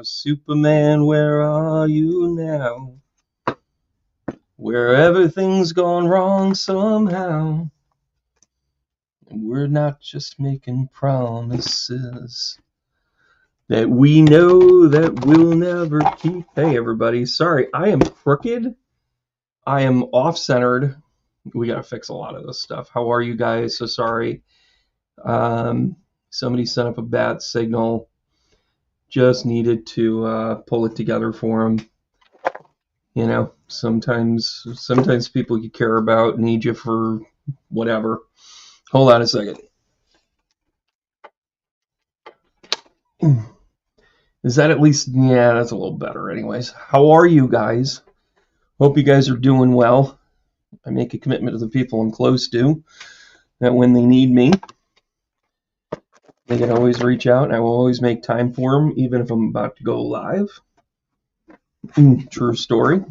Superman, where are you now? Where everything's gone wrong somehow. And we're not just making promises that we know that we'll never keep. Hey, everybody. Sorry, I am crooked. I am off-centered. We got to fix a lot of this stuff. How are you guys? So sorry. Somebody sent up a bad signal. Just needed to pull it together for them. You know, sometimes people you care about need you for whatever. Hold on a second. Is that at least, yeah, that's a little better anyways. How are you guys? Hope you guys are doing well. I make a commitment to the people I'm close to that when they need me, they can always reach out, and I will always make time for them, even if I'm about to go live. True story.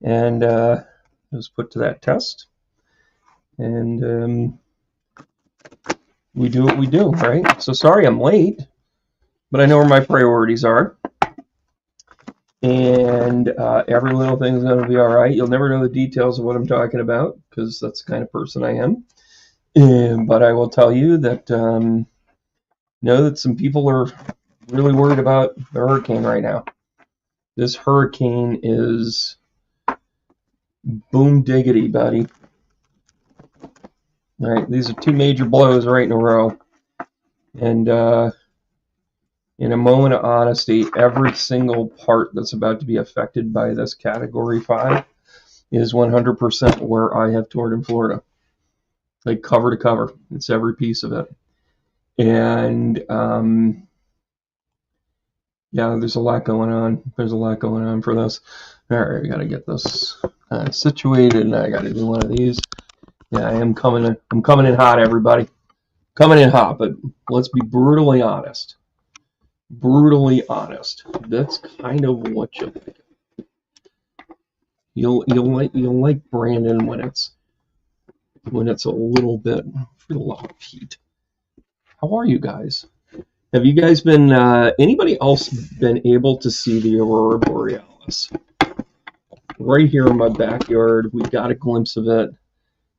And it was put to that test. And we do what we do, right? So sorry I'm late, but I know where my priorities are. And every little thing's going to be all right. You'll never know the details of what I'm talking about because that's the kind of person I am. But I will tell you that know that some people are really worried about the hurricane right now. This hurricane is boom diggity, buddy. All right, these are two major blows right in a row. And in a moment of honesty, every single part that's about to be affected by this Category 5 is 100% where I have toured in Florida. Like cover to cover. It's every piece of it. And yeah, there's a lot going on. There's a lot going on for this. All right, I got to get this situated, and I got to do one of these. Yeah, I'm coming in hot, everybody. Coming in hot, but let's be brutally honest. Brutally honest. That's kind of what you think. You'll like Brandon when it's a little bit for the love of Pete. How are you guys? Have you guys been anybody else been able to see the Aurora Borealis? Right here in my backyard, we got a glimpse of it.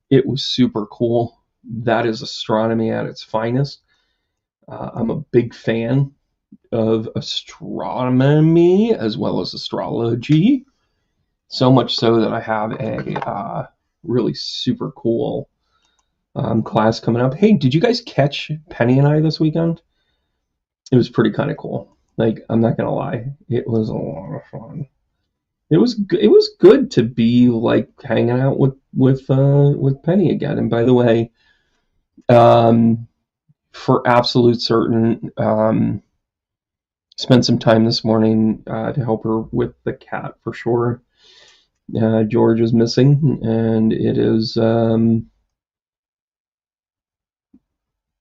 It was super cool. That is astronomy at its finest. I'm a big fan of astronomy as well as astrology. So much so that I have a really super cool class coming up. Hey, did you guys catch Penny and I this weekend? It was pretty kind of cool. Like, I'm not gonna lie, it was a lot of fun. It was good to be like hanging out with Penny again. And by the way, for absolute certain, spent some time this morning to help her with the cat for sure. George is missing, and it is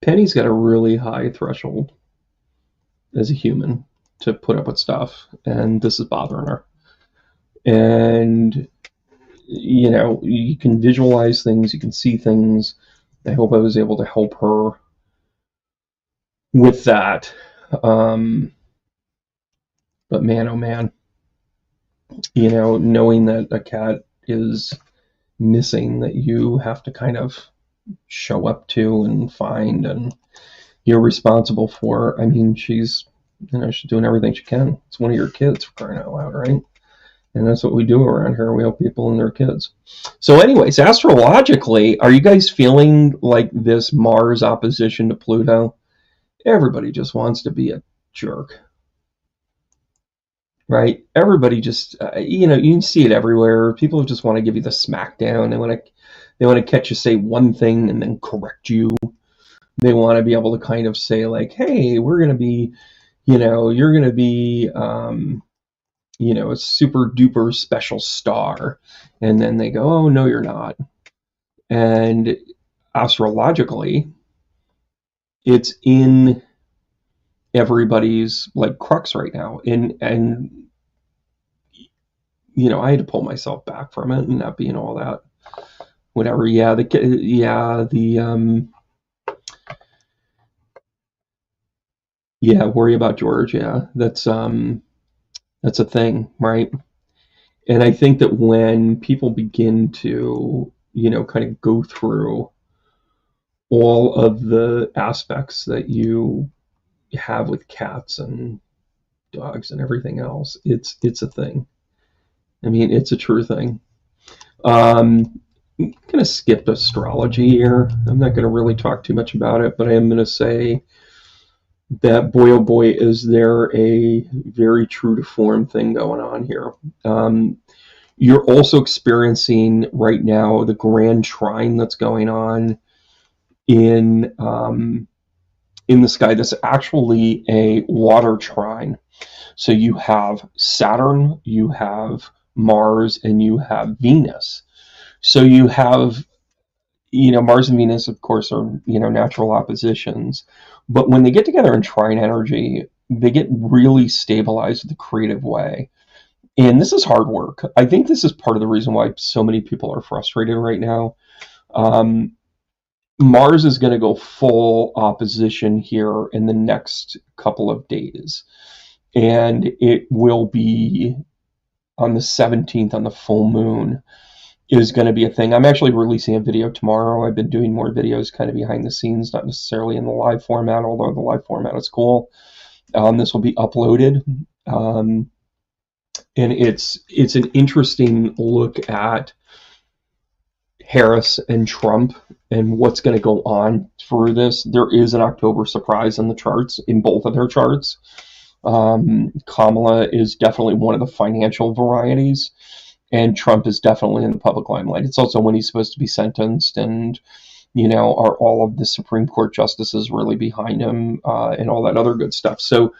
Penny's got a really high threshold as a human to put up with stuff, and this is bothering her. And you know, you can visualize things, you can see things. I hope I was able to help her with that. But man, oh man, you know, knowing that a cat is missing that you have to kind of show up to and find and you're responsible for. I mean, she's doing everything she can. It's one of your kids, for crying out loud, right? And that's what we do around here. We help people and their kids. So anyways, astrologically, are you guys feeling like this Mars opposition to Pluto? Everybody just wants to be a jerk. Right? Everybody just, you can see it everywhere. People just want to give you the smackdown. They want to catch you say one thing and then correct you. They want to be able to kind of say like, hey, we're going to be, you're going to be, a super duper special star. And then they go, oh, no, you're not. And astrologically, it's in everybody's like crux right now. And I had to pull myself back from it and not being all that whatever. Yeah, worry about George. Yeah, that's a thing, right? And I think that when people begin to, kind of go through all of the aspects that you have with cats and dogs and everything else, it's a thing. I mean, it's a true thing. I'm going to skip astrology here. I'm not going to really talk too much about it, but I am going to say that boy, oh boy, is there a very true to form thing going on here. You're also experiencing right now the grand trine that's going on in the sky. That's actually a water trine. So you have Saturn, you have Mars, and you have Venus. So you have, Mars and Venus, of course, are, natural oppositions. But when they get together in trine energy, they get really stabilized in the creative way. And this is hard work. I think this is part of the reason why so many people are frustrated right now. Um, Mars is going to go full opposition here in the next couple of days. And it will be on the 17th, on the full moon, is going to be a thing. I'm actually releasing a video tomorrow. I've been doing more videos kind of behind the scenes, not necessarily in the live format, although the live format is cool. This will be uploaded. And it's an interesting look at Harris and Trump and what's going to go on through this. There is an October surprise in the charts, in both of their charts. Kamala is definitely one of the financial varieties, and Trump is definitely in the public limelight. It's also when he's supposed to be sentenced, and are all of the Supreme Court justices really behind him, and all that other good stuff. So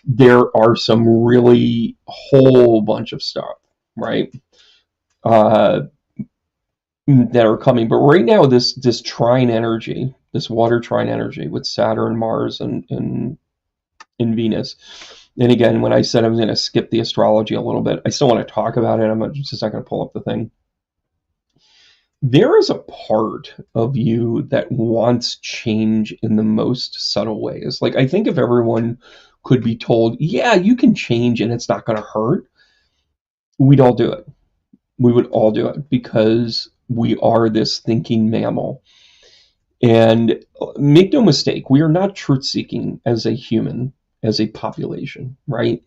there are some really whole bunch of stuff, right? That are coming. But right now, this trine energy, this water trine energy with Saturn, Mars, and Venus. And again, when I said I'm going to skip the astrology a little bit, I still want to talk about it. I'm just not going to pull up the thing. There is a part of you that wants change in the most subtle ways. Like, I think if everyone could be told, yeah, you can change and it's not going to hurt, we'd all do it. We would all do it because we are this thinking mammal. And make no mistake, we are not truth seeking as a human, as a population, right?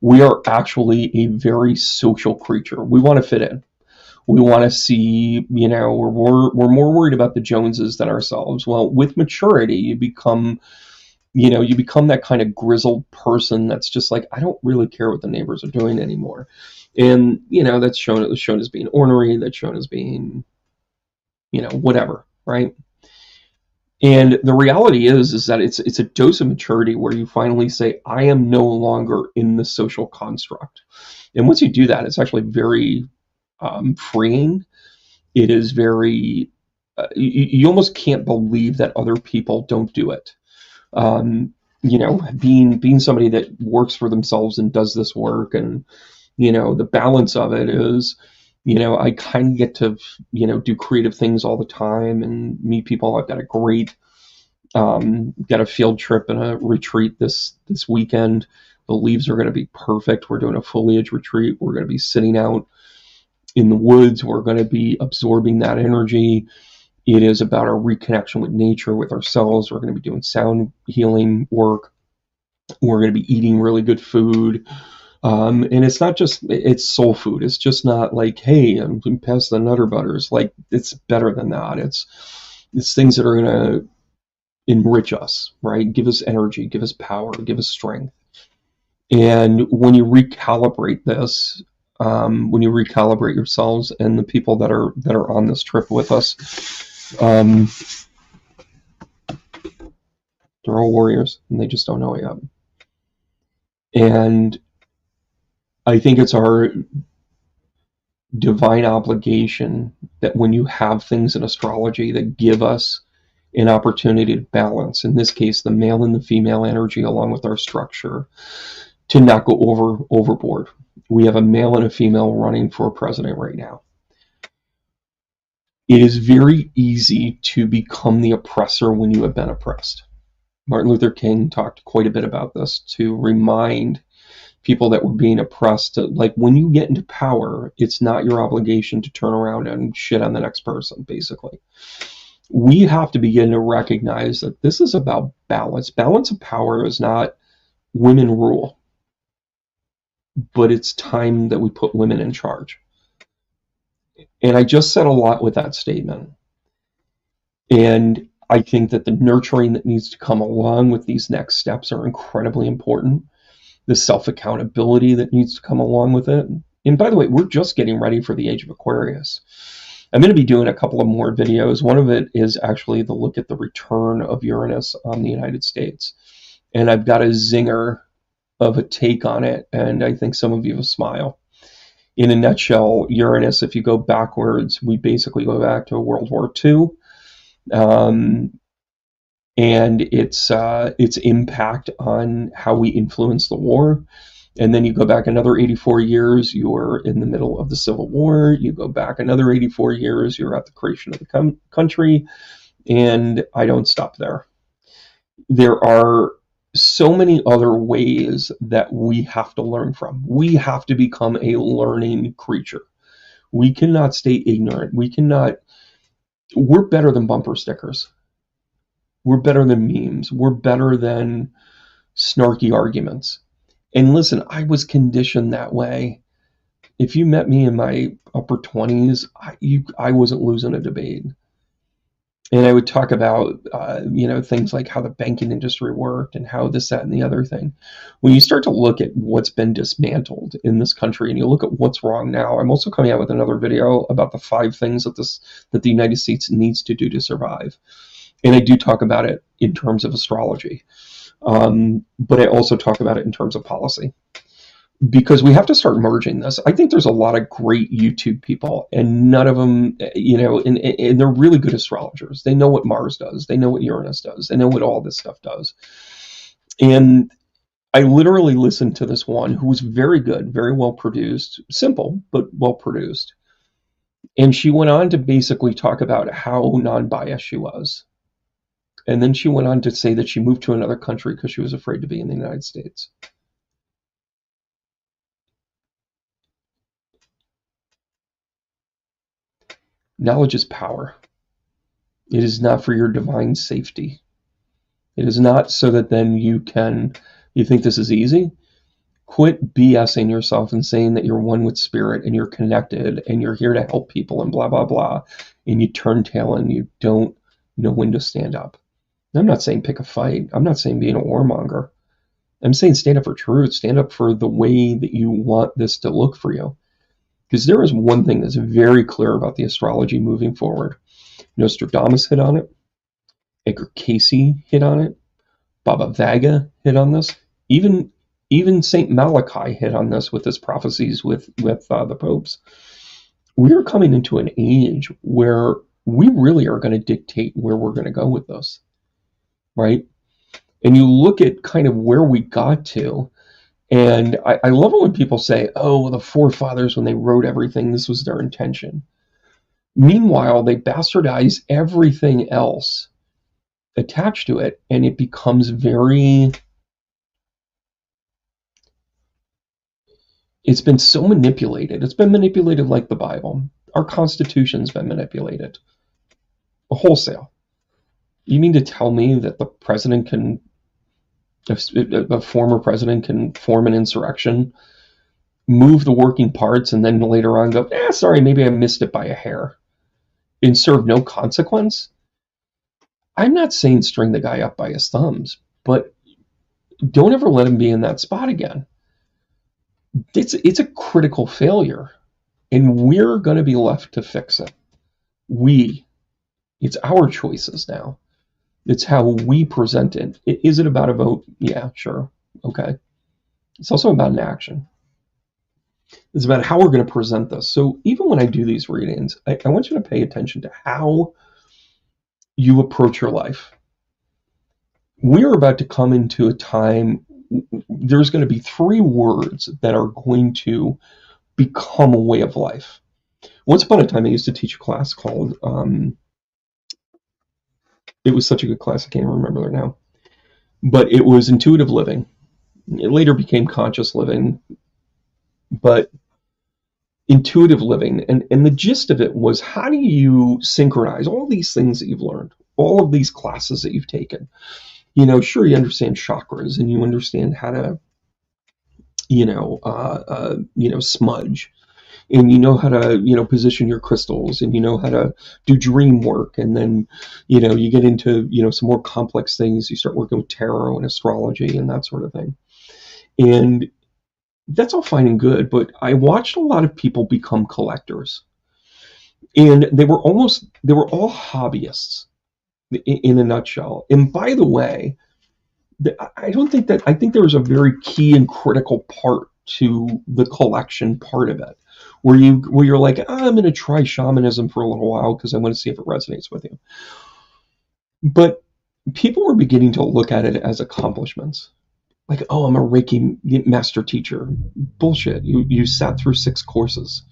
We are actually a very social creature. We want to fit in. We want to see, we're more worried about the Joneses than ourselves. Well, with maturity, you become that kind of grizzled person that's just like, I don't really care what the neighbors are doing anymore. And, that's shown as being ornery, that's shown as being, whatever, right? And the reality is that it's a dose of maturity where you finally say, I am no longer in the social construct. And once you do that, it's actually very freeing. It is very, you almost can't believe that other people don't do it. Being somebody that works for themselves and does this work, and, the balance of it is, I kind of get to, do creative things all the time and meet people. I've got a field trip and a retreat this weekend. The leaves are going to be perfect. We're doing a foliage retreat. We're going to be sitting out in the woods. We're going to be absorbing that energy. It is about our reconnection with nature, with ourselves. We're going to be doing sound healing work. We're going to be eating really good food. And it's not just, it's soul food. It's just not like, hey, I'm past the Nutter Butters. Like, it's better than that. It's things that are going to enrich us, right? Give us energy, give us power, give us strength. And when you recalibrate this, when you recalibrate yourselves and the people that are on this trip with us, they're all warriors and they just don't know it yet. And I think it's our divine obligation that when you have things in astrology that give us an opportunity to balance, in this case, the male and the female energy along with our structure, to not go overboard. We have a male and a female running for president right now. It is very easy to become the oppressor when you have been oppressed. Martin Luther King talked quite a bit about this to remind people that were being oppressed. Like, when you get into power, it's not your obligation to turn around and shit on the next person, basically. We have to begin to recognize that this is about balance. Balance of power is not women rule, but it's time that we put women in charge. And I just said a lot with that statement. And I think that the nurturing that needs to come along with these next steps are incredibly important. The self-accountability that needs to come along with it. And by the way, we're just getting ready for the age of Aquarius. I'm going to be doing a couple of more videos. One of it is actually the look at the return of Uranus on the United States. And I've got a zinger of a take on it, and I think some of you will smile. In a nutshell, Uranus, if you go backwards, we basically go back to World War II. And its impact on how we influence the war. And then you go back another 84 years, you're in the middle of the Civil War. You go back another 84 years, you're at the creation of the country. And I don't stop there. There are so many other ways that we have to learn from. We have to become a learning creature. We cannot stay ignorant. We're better than bumper stickers. We're better than memes. We're better than snarky arguments. And listen, I was conditioned that way. If you met me in my upper 20s, I wasn't losing a debate. And I would talk about, things like how the banking industry worked and how this, that, and the other thing. When you start to look at what's been dismantled in this country and you look at what's wrong now, I'm also coming out with another video about the 5 things that the United States needs to do to survive. And I do talk about it in terms of astrology. But I also talk about it in terms of policy. Because we have to start merging this. I think there's a lot of great YouTube people, and none of them, and they're really good astrologers. They know what Mars does. They know what Uranus does. They know what all this stuff does. And I literally listened to this one who was very good, very well produced, simple, but well produced. And she went on to basically talk about how non-biased she was. And then she went on to say that she moved to another country because she was afraid to be in the United States. Knowledge is power. It is not for your divine safety. It is not so that then you think this is easy. Quit BSing yourself and saying that you're one with spirit and you're connected and you're here to help people and blah, blah, blah. And you turn tail and you don't know when to stand up. I'm not saying pick a fight. I'm not saying being a warmonger. I'm saying stand up for truth. Stand up for the way that you want this to look for you. Because there is one thing that's very clear about the astrology moving forward. Nostradamus hit on it. Edgar Cayce hit on it. Baba Vanga hit on this. Even Saint Malachi hit on this with his prophecies with the popes. We are coming into an age where we really are going to dictate where we're going to go with this. Right? And you look at kind of where we got to, and I love it when people say, oh, the forefathers, when they wrote everything, this was their intention. Meanwhile, they bastardize everything else attached to it, and it becomes it's been so manipulated. It's been manipulated like the Bible. Our Constitution's been manipulated. Wholesale. You mean to tell me that the president a former president can form an insurrection, move the working parts, and then later on go, sorry, maybe I missed it by a hair, and serve no consequence? I'm not saying string the guy up by his thumbs, but don't ever let him be in that spot again. It's a critical failure, and we're going to be left to fix it. It's our choices now. It's how we present it. Is it about a vote? Yeah, sure. Okay. It's also about an action. It's about how we're going to present this. So even when I do these readings, I want you to pay attention to how you approach your life. We're about to come into a time, there's going to be 3 words that are going to become a way of life. Once upon a time, I used to teach a class called, it was such a good class, I can't remember it now. But it was intuitive living. It later became conscious living, but intuitive living. And the gist of it was, how do you synchronize all these things that you've learned, all of these classes that you've taken? Sure, you understand chakras and you understand how to, smudge, and you know how to, position your crystals, and you know how to do dream work. And then, you get into, some more complex things. You start working with tarot and astrology and that sort of thing. And that's all fine and good, but I watched a lot of people become collectors, and they were all hobbyists in a nutshell. And by the way, I think there was a very key and critical part to the collection part of it, where you're like, I'm going to try shamanism for a little while because I want to see if it resonates with you. But people were beginning to look at it as accomplishments. Like, oh, I'm a Reiki master teacher. Bullshit. You sat through 6 courses.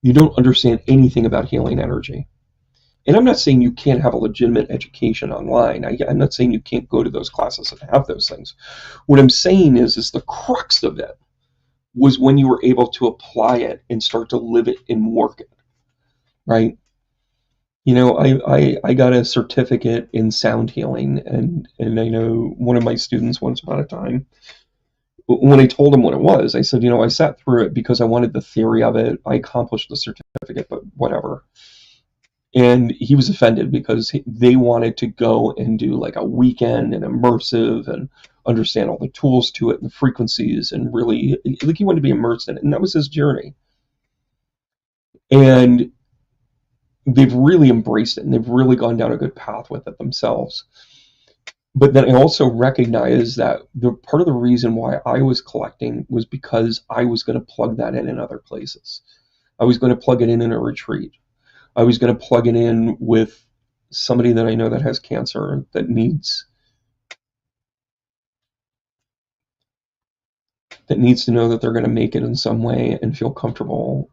You don't understand anything about healing energy. And I'm not saying you can't have a legitimate education online. I'm not saying you can't go to those classes and have those things. What I'm saying is the crux of it was when you were able to apply it and start to live it and work it, right? I got a certificate in sound healing, and I know one of my students once upon a time, when I told him what it was, I said, I sat through it because I wanted the theory of it. I accomplished the certificate, but whatever. And he was offended because they wanted to go and do like a weekend and immersive and understand all the tools to it and the frequencies, and really, like, he wanted to be immersed in it. And that was his journey. And they've really embraced it, and they've really gone down a good path with it themselves. But then I also recognize that the part of the reason why I was collecting was because I was going to plug that in other places. I was going to plug it in a retreat. I was going to plug it in with somebody that I know that has cancer, that needs to know that they're going to make it in some way and feel comfortable.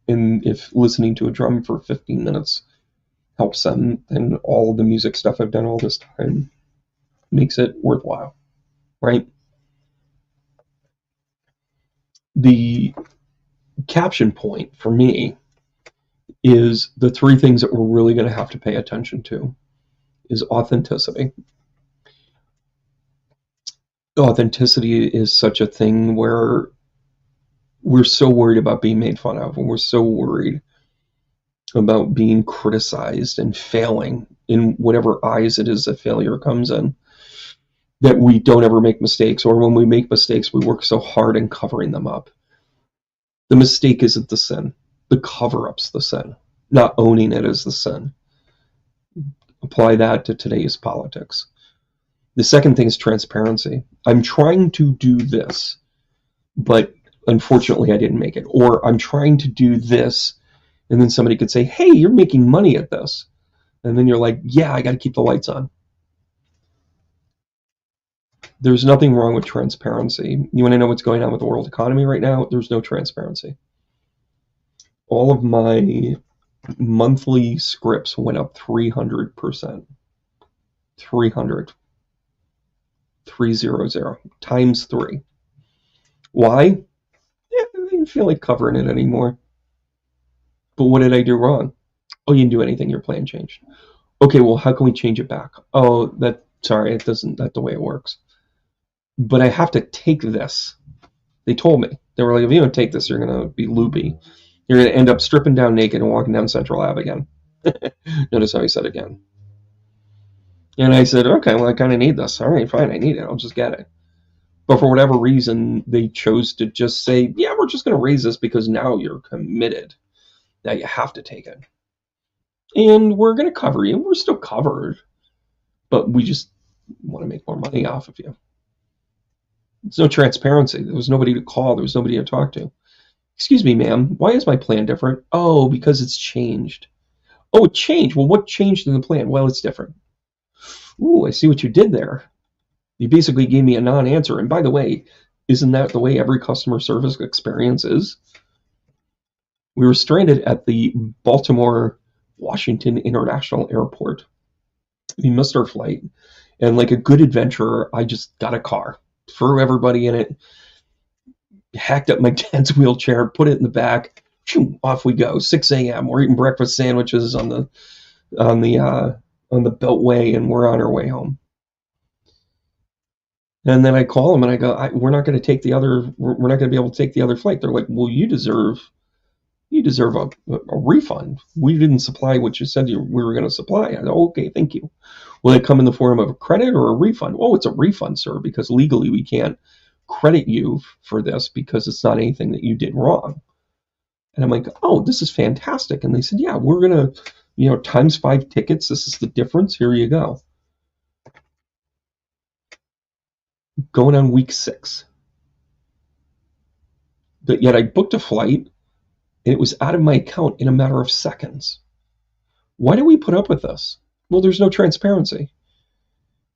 And if listening to a drum for 15 minutes helps them, then all of the music stuff I've done all this time makes it worthwhile, right? The caption point for me is the 3 things that we're really going to have to pay attention to is authenticity. Authenticity is such a thing where we're so worried about being made fun of, and we're so worried about being criticized and failing in whatever eyes it is that failure comes in, that we don't ever make mistakes, or when we make mistakes, we work so hard in covering them up. The mistake isn't the sin. The cover-up's the sin. Not owning it is the sin. Apply that to today's politics. The second thing is transparency. I'm trying to do this, but unfortunately I didn't make it. Or I'm trying to do this, and then somebody could say, hey, you're making money at this. And then you're like, yeah, I got to keep the lights on. There's nothing wrong with transparency. You want to know what's going on with the world economy right now? There's no transparency. All of my monthly scripts went up 300%. 300. 300 times 3. Why? Yeah, I didn't feel like covering it anymore. But what did I do wrong? Oh, you didn't do anything. Your plan changed. Okay, well, how can we change it back? Oh, sorry, it doesn't. That's the way it works. But I have to take this. They told me. They were like, if you don't take this, you're going to be loopy. You're going to end up stripping down naked and walking down Central Ave again. Notice how he said again. And I said, okay, well, I kind of need this. All right, fine, I need it. I'll just get it. But for whatever reason, they chose to just say, yeah, we're just going to raise this because now you're committed. Now you have to take it. And we're going to cover you. We're still covered. But we just want to make more money off of you. There's no transparency. There was nobody to call. There was nobody to talk to. Excuse me, ma'am, why is my plan different? Oh, because it's changed. Oh, it changed. Well, what changed in the plan? Well, it's different. Ooh, I see what you did there. You basically gave me a non-answer. And by the way, isn't that the way every customer service experience is? We were stranded at the Baltimore Washington International Airport. We missed our flight. And like a good adventurer, I just got a car, threw everybody in it, hacked up my dad's wheelchair, put it in the back, shoo, off we go. 6 a.m. We're eating breakfast sandwiches on the Beltway, and we're on our way home. And then I call them and I go, we're not going to take the other. We're not going to be able to take the other flight. They're like, well, you deserve a refund. We didn't supply what you said we were going to supply. I go, okay, thank you. Will it come in the form of a credit or a refund? Oh, it's a refund, sir, because legally we can't credit you for this because it's not anything that you did wrong. And I'm like, oh, this is fantastic. And they said, yeah, we're going to, times 5 tickets. This is the difference. Here you go. Going on week 6. But yet I booked a flight and it was out of my account in a matter of seconds. Why do we put up with this? Well, there's no transparency.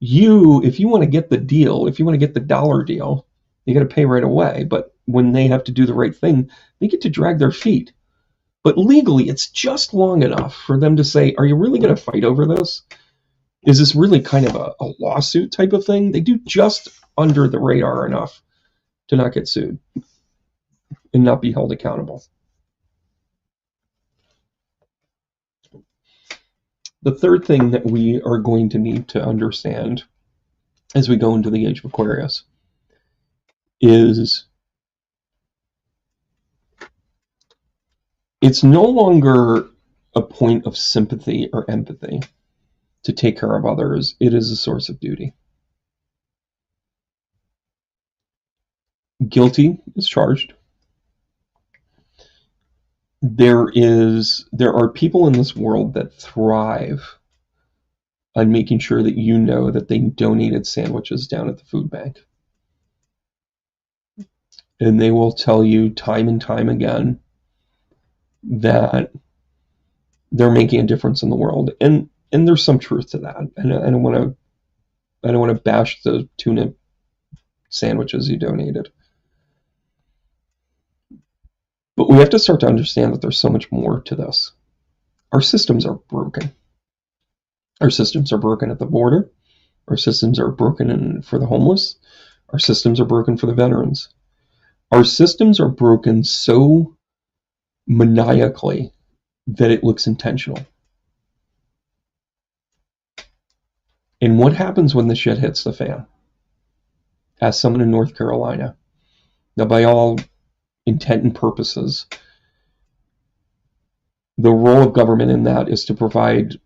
If you want to get the deal, if you want to get the dollar deal, you got to pay right away. But when they have to do the right thing, they get to drag their feet. But legally, it's just long enough for them to say, are you really going to fight over this? Is this really kind of a lawsuit type of thing? They do just under the radar enough to not get sued and not be held accountable. The third thing that we are going to need to understand as we go into the age of Aquarius is it's no longer a point of sympathy or empathy to take care of others. It is a source of duty. Guilty is charged. There are people in this world that thrive on making sure that you know that they donated sandwiches down at the food bank. And they will tell you time and time again that they're making a difference in the world. And there's some truth to that. And I don't want to bash the tuna sandwiches you donated. But we have to start to understand that there's so much more to this. Our systems are broken. Our systems are broken at the border. Our systems are broken for the homeless. Our systems are broken for the veterans. Our systems are broken so maniacally that it looks intentional. And what happens when the shit hits the fan? Ask someone in North Carolina. Now, by all intent and purposes, the role of government in that is to provide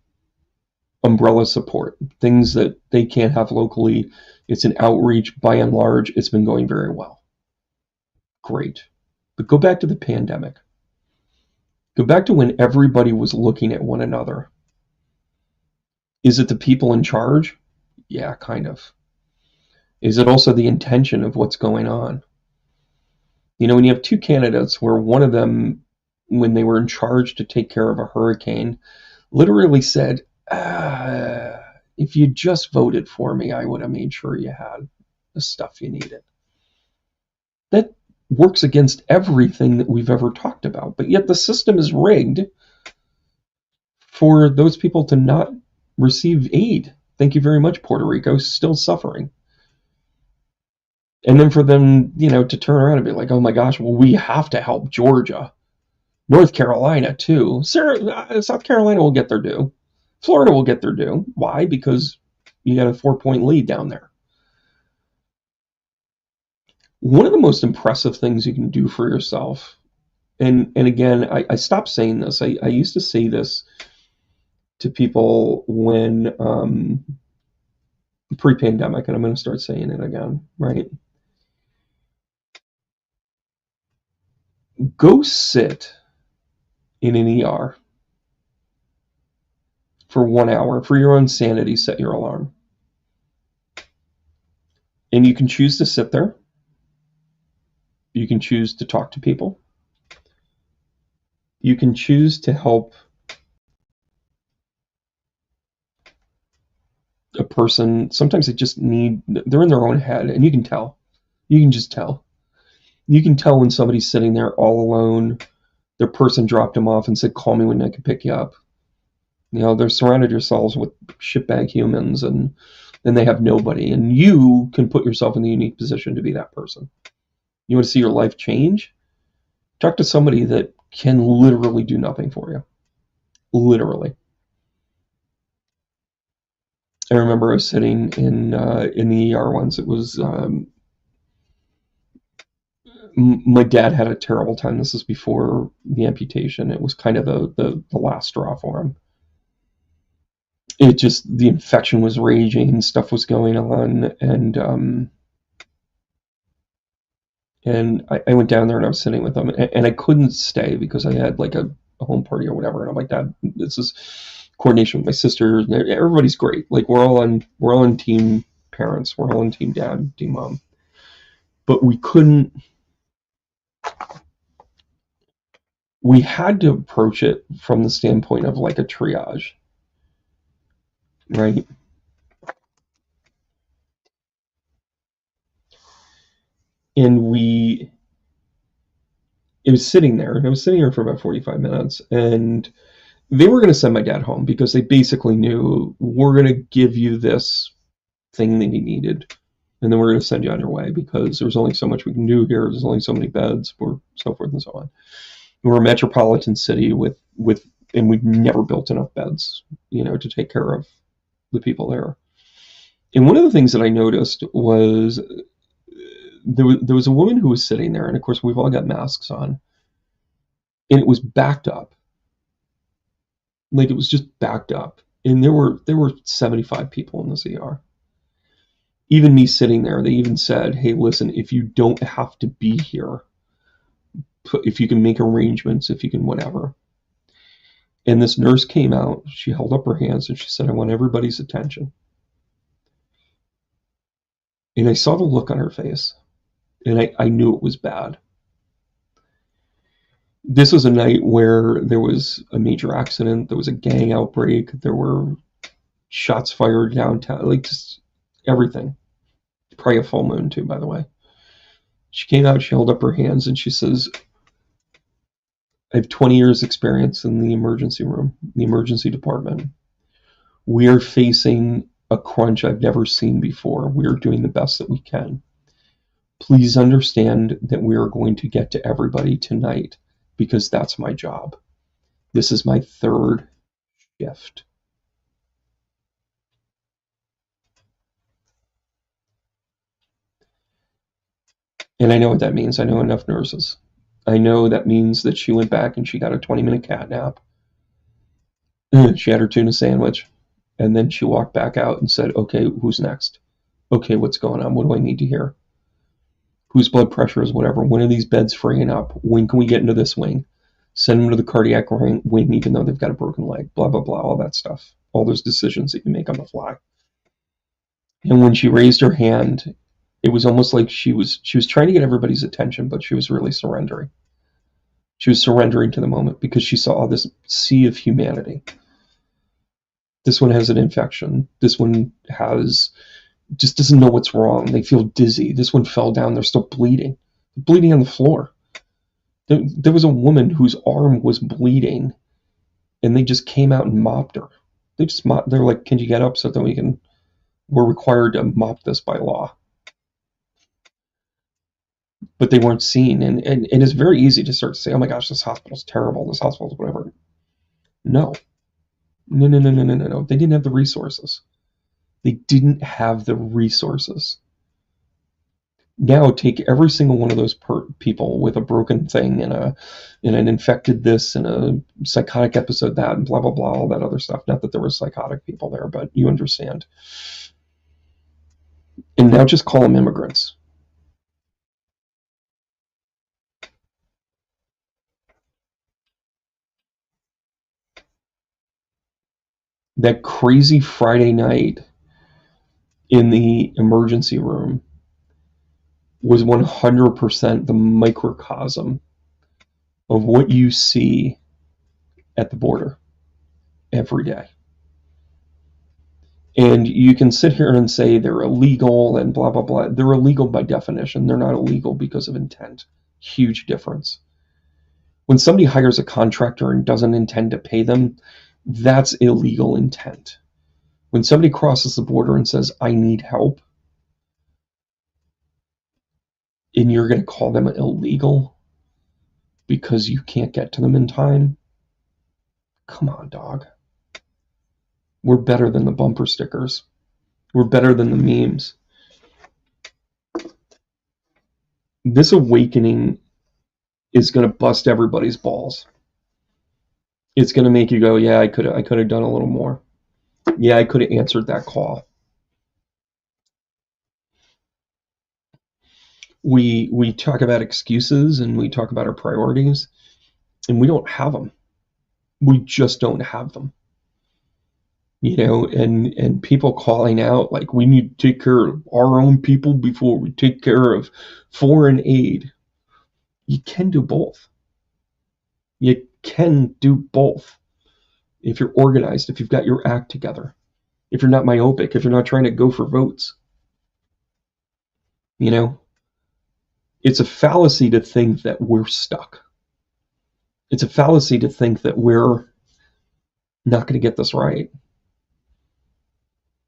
umbrella support, things that they can't have locally. It's an outreach. By and large, it's been going very well. Great. But go back to the pandemic. Go back to when everybody was looking at one another. Is it the people in charge? Yeah, kind of. Is it also the intention of what's going on? When you have two candidates where one of them, when they were in charge to take care of a hurricane, literally said, if you just voted for me, I would have made sure you had the stuff you needed. That works against everything that we've ever talked about. But yet the system is rigged for those people to not receive aid. Thank you very much, Puerto Rico, still suffering. And then for them, to turn around and be like, oh my gosh, well, we have to help Georgia. North Carolina, too. South Carolina will get their due. Florida will get their due. Why? Because you got a 4-point lead down there. One of the most impressive things you can do for yourself, and again, I stopped saying this. I used to say this to people when pre-pandemic, and I'm going to start saying it again, right? Go sit in an ER for 1 hour. For your own sanity, set your alarm. And you can choose to sit there. You can choose to talk to people. You can choose to help a person. Sometimes they're in their own head, and you can tell. You can just tell. You can tell when somebody's sitting there all alone. Their person dropped them off and said, call me when I can pick you up. They're surrounded yourselves with shitbag humans, and they have nobody, and you can put yourself in the unique position to be that person. You want to see your life change? Talk to somebody that can literally do nothing for you. Literally. I remember I was sitting in the ER once. It was my dad had a terrible time. This is before the amputation. It was kind of the last straw for him. It just, the infection was raging, stuff was going on, and I went down there and I was sitting with him, and I couldn't stay because I had like a home party or whatever, and I'm like, Dad, this is coordination with my sister. Everybody's great. Like we're all on team parents. We're all on team dad, team mom. But we couldn't. We had to approach it from the standpoint of like a triage, right? And it was sitting there, and I was sitting there for about 45 minutes, and they were going to send my dad home because they basically knew, we're going to give you this thing that he needed, and then we're going to send you on your way because there's only so much we can do here. There's only so many beds, or so forth and so on. We're a metropolitan city and we've never built enough beds, to take care of the people there. And one of the things that I noticed was there was a woman who was sitting there, and of course we've all got masks on, and it was backed up. Like it was just backed up. And there were 75 people in this ER. Even me sitting there, they even said, hey, listen, if you don't have to be here, if you can make arrangements, if you can whatever. And this nurse came out, she held up her hands, and she said, I want everybody's attention. And I saw the look on her face, and I knew it was bad. This was a night where there was a major accident, there was a gang outbreak, there were shots fired downtown, like just everything. Probably a full moon too, by the way. She came out, she held up her hands, and she says, I have 20 years experience in the emergency room, the emergency department. We are facing a crunch I've never seen before. We are doing the best that we can. Please understand that we are going to get to everybody tonight because that's my job. This is my third shift. And I know what that means. I know enough nurses. I know that means that she went back and she got a 20-minute cat nap. She had her tuna sandwich. And then she walked back out and said, okay, who's next? Okay, what's going on? What do I need to hear? Whose blood pressure is whatever? When are these beds freeing up? When can we get into this wing? Send them to the cardiac wing even though they've got a broken leg. Blah, blah, blah, all that stuff. All those decisions that you make on the fly. And when she raised her hand, it was almost like she was trying to get everybody's attention, but she was really surrendering. She was surrendering to the moment because she saw this sea of humanity. This one has an infection. This one just doesn't know what's wrong. They feel dizzy. This one fell down. They're still bleeding. Bleeding on the floor. There was a woman whose arm was bleeding, and they just came out and mopped her. They're like, can you get up so that we're required to mop this by law. But they weren't seen. And it's very easy to start to say, oh my gosh, this hospital's terrible. This hospital's whatever. No. No. They didn't have the resources. They didn't have the resources. Now take every single one of those people with a broken thing and an infected this and a psychotic episode that and blah, blah, blah, all that other stuff. Not that there were psychotic people there, but you understand. And now just call them immigrants. That crazy Friday night in the emergency room was 100% the microcosm of what you see at the border every day. And you can sit here and say they're illegal and blah, blah, blah. They're illegal by definition. They're not illegal because of intent. Huge difference. When somebody hires a contractor and doesn't intend to pay them, That's illegal intent. When somebody crosses the border and says, I need help, and you're going to call them illegal because you can't get to them in time, come on, dog. We're better than the bumper stickers. We're better than the memes. This awakening is going to bust everybody's balls. It's going to make you go, yeah, I could have done a little more. Yeah, I could have answered that call. We talk about excuses and we talk about our priorities, and we don't have them. We just don't have them. You know, and people calling out like we need to take care of our own people before we take care of foreign aid. You can do both. You can do both if you're organized, if you've got your act together, if you're not myopic, if you're not trying to go for votes. You know, it's a fallacy to think that we're stuck. It's a fallacy to think that we're not going to get this right.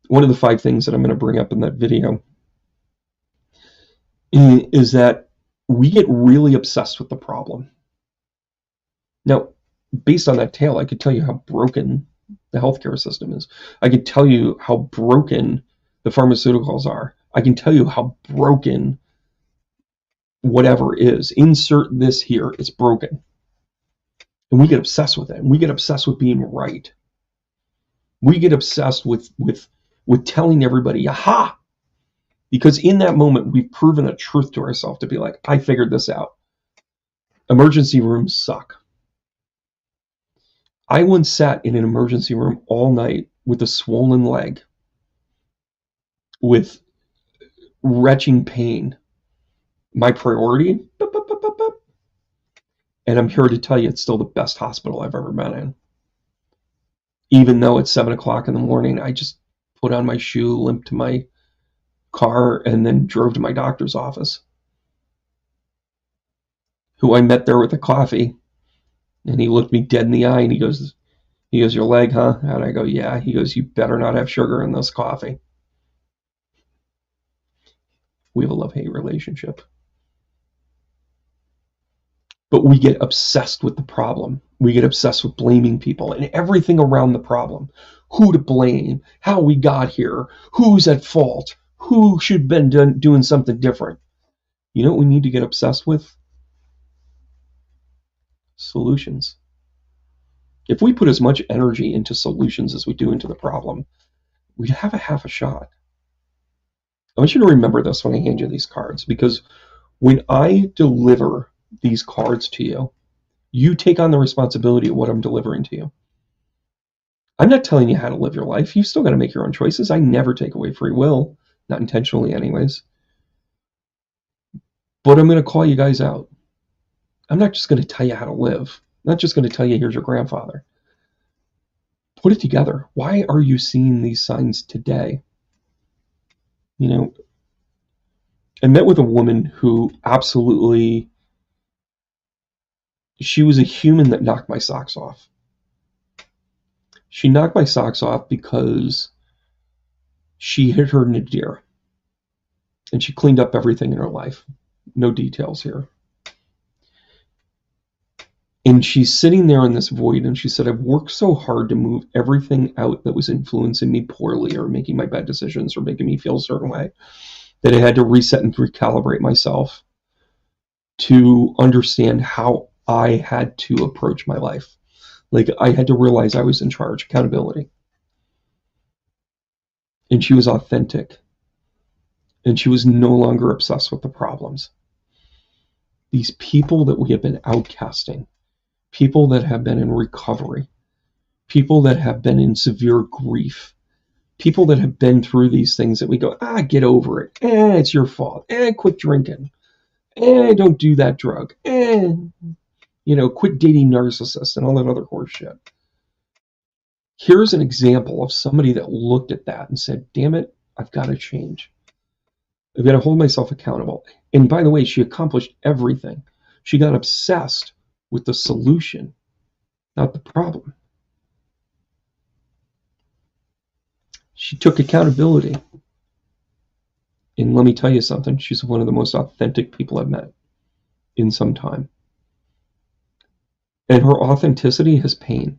One of the 5 things that I'm going to bring up in that video is that we get really obsessed with the problem. Now, based on that tale, I could tell you how broken the healthcare system is. I could tell you how broken the pharmaceuticals are. I can tell you how broken whatever is. Insert this here. It's broken. And we get obsessed with it. And we get obsessed with being right. We get obsessed with telling everybody, aha! Because in that moment, we've proven a truth to ourselves to be like, I figured this out. Emergency rooms suck. I once sat in an emergency room all night with a swollen leg, with retching pain. My priority? And I'm here to tell you it's still the best hospital I've ever been in. Even though it's 7 o'clock in the morning, I just put on my shoe, limped to my car, and then drove to my doctor's office, who I met there with a coffee. And he looked me dead in the eye and he goes, your leg, huh? And I go, yeah. He goes, you better not have sugar in this coffee. We have a love-hate relationship. But we get obsessed with the problem. We get obsessed with blaming people and everything around the problem. Who to blame, how we got here, who's at fault, who should have been doing something different. You know what we need to get obsessed with? Solutions. If we put as much energy into solutions as we do into the problem, we'd have a half a shot. I want you to remember this when I hand you these cards, because when I deliver these cards to you, you take on the responsibility of what I'm delivering to you. I'm not telling you how to live your life. You've still got to make your own choices. I never take away free will, not intentionally anyways. But I'm going to call you guys out. I'm not just going to tell you how to live. I'm not just going to tell you, here's your grandfather. Put it together. Why are you seeing these signs today? You know, I met with a woman who absolutely, she was a human that knocked my socks off. She knocked my socks off because she hit her nadir. And she cleaned up everything in her life. No details here. And she's sitting there in this void, and she said, I've worked so hard to move everything out that was influencing me poorly or making my bad decisions or making me feel a certain way, that I had to reset and recalibrate myself to understand how I had to approach my life. Like, I had to realize I was in charge, accountability. And she was authentic. And she was no longer obsessed with the problems. These people that we have been outcasting, people that have been in recovery, people that have been in severe grief, people that have been through these things that we go, get over it. It's your fault. Quit drinking. Don't do that drug. Quit dating narcissists and all that other horse shit. Here's an example of somebody that looked at that and said, damn it, I've got to change. I've got to hold myself accountable. And by the way, she accomplished everything. She got obsessed with the solution, not the problem. She took accountability. And let me tell you something, she's one of the most authentic people I've met in some time. And her authenticity has pain,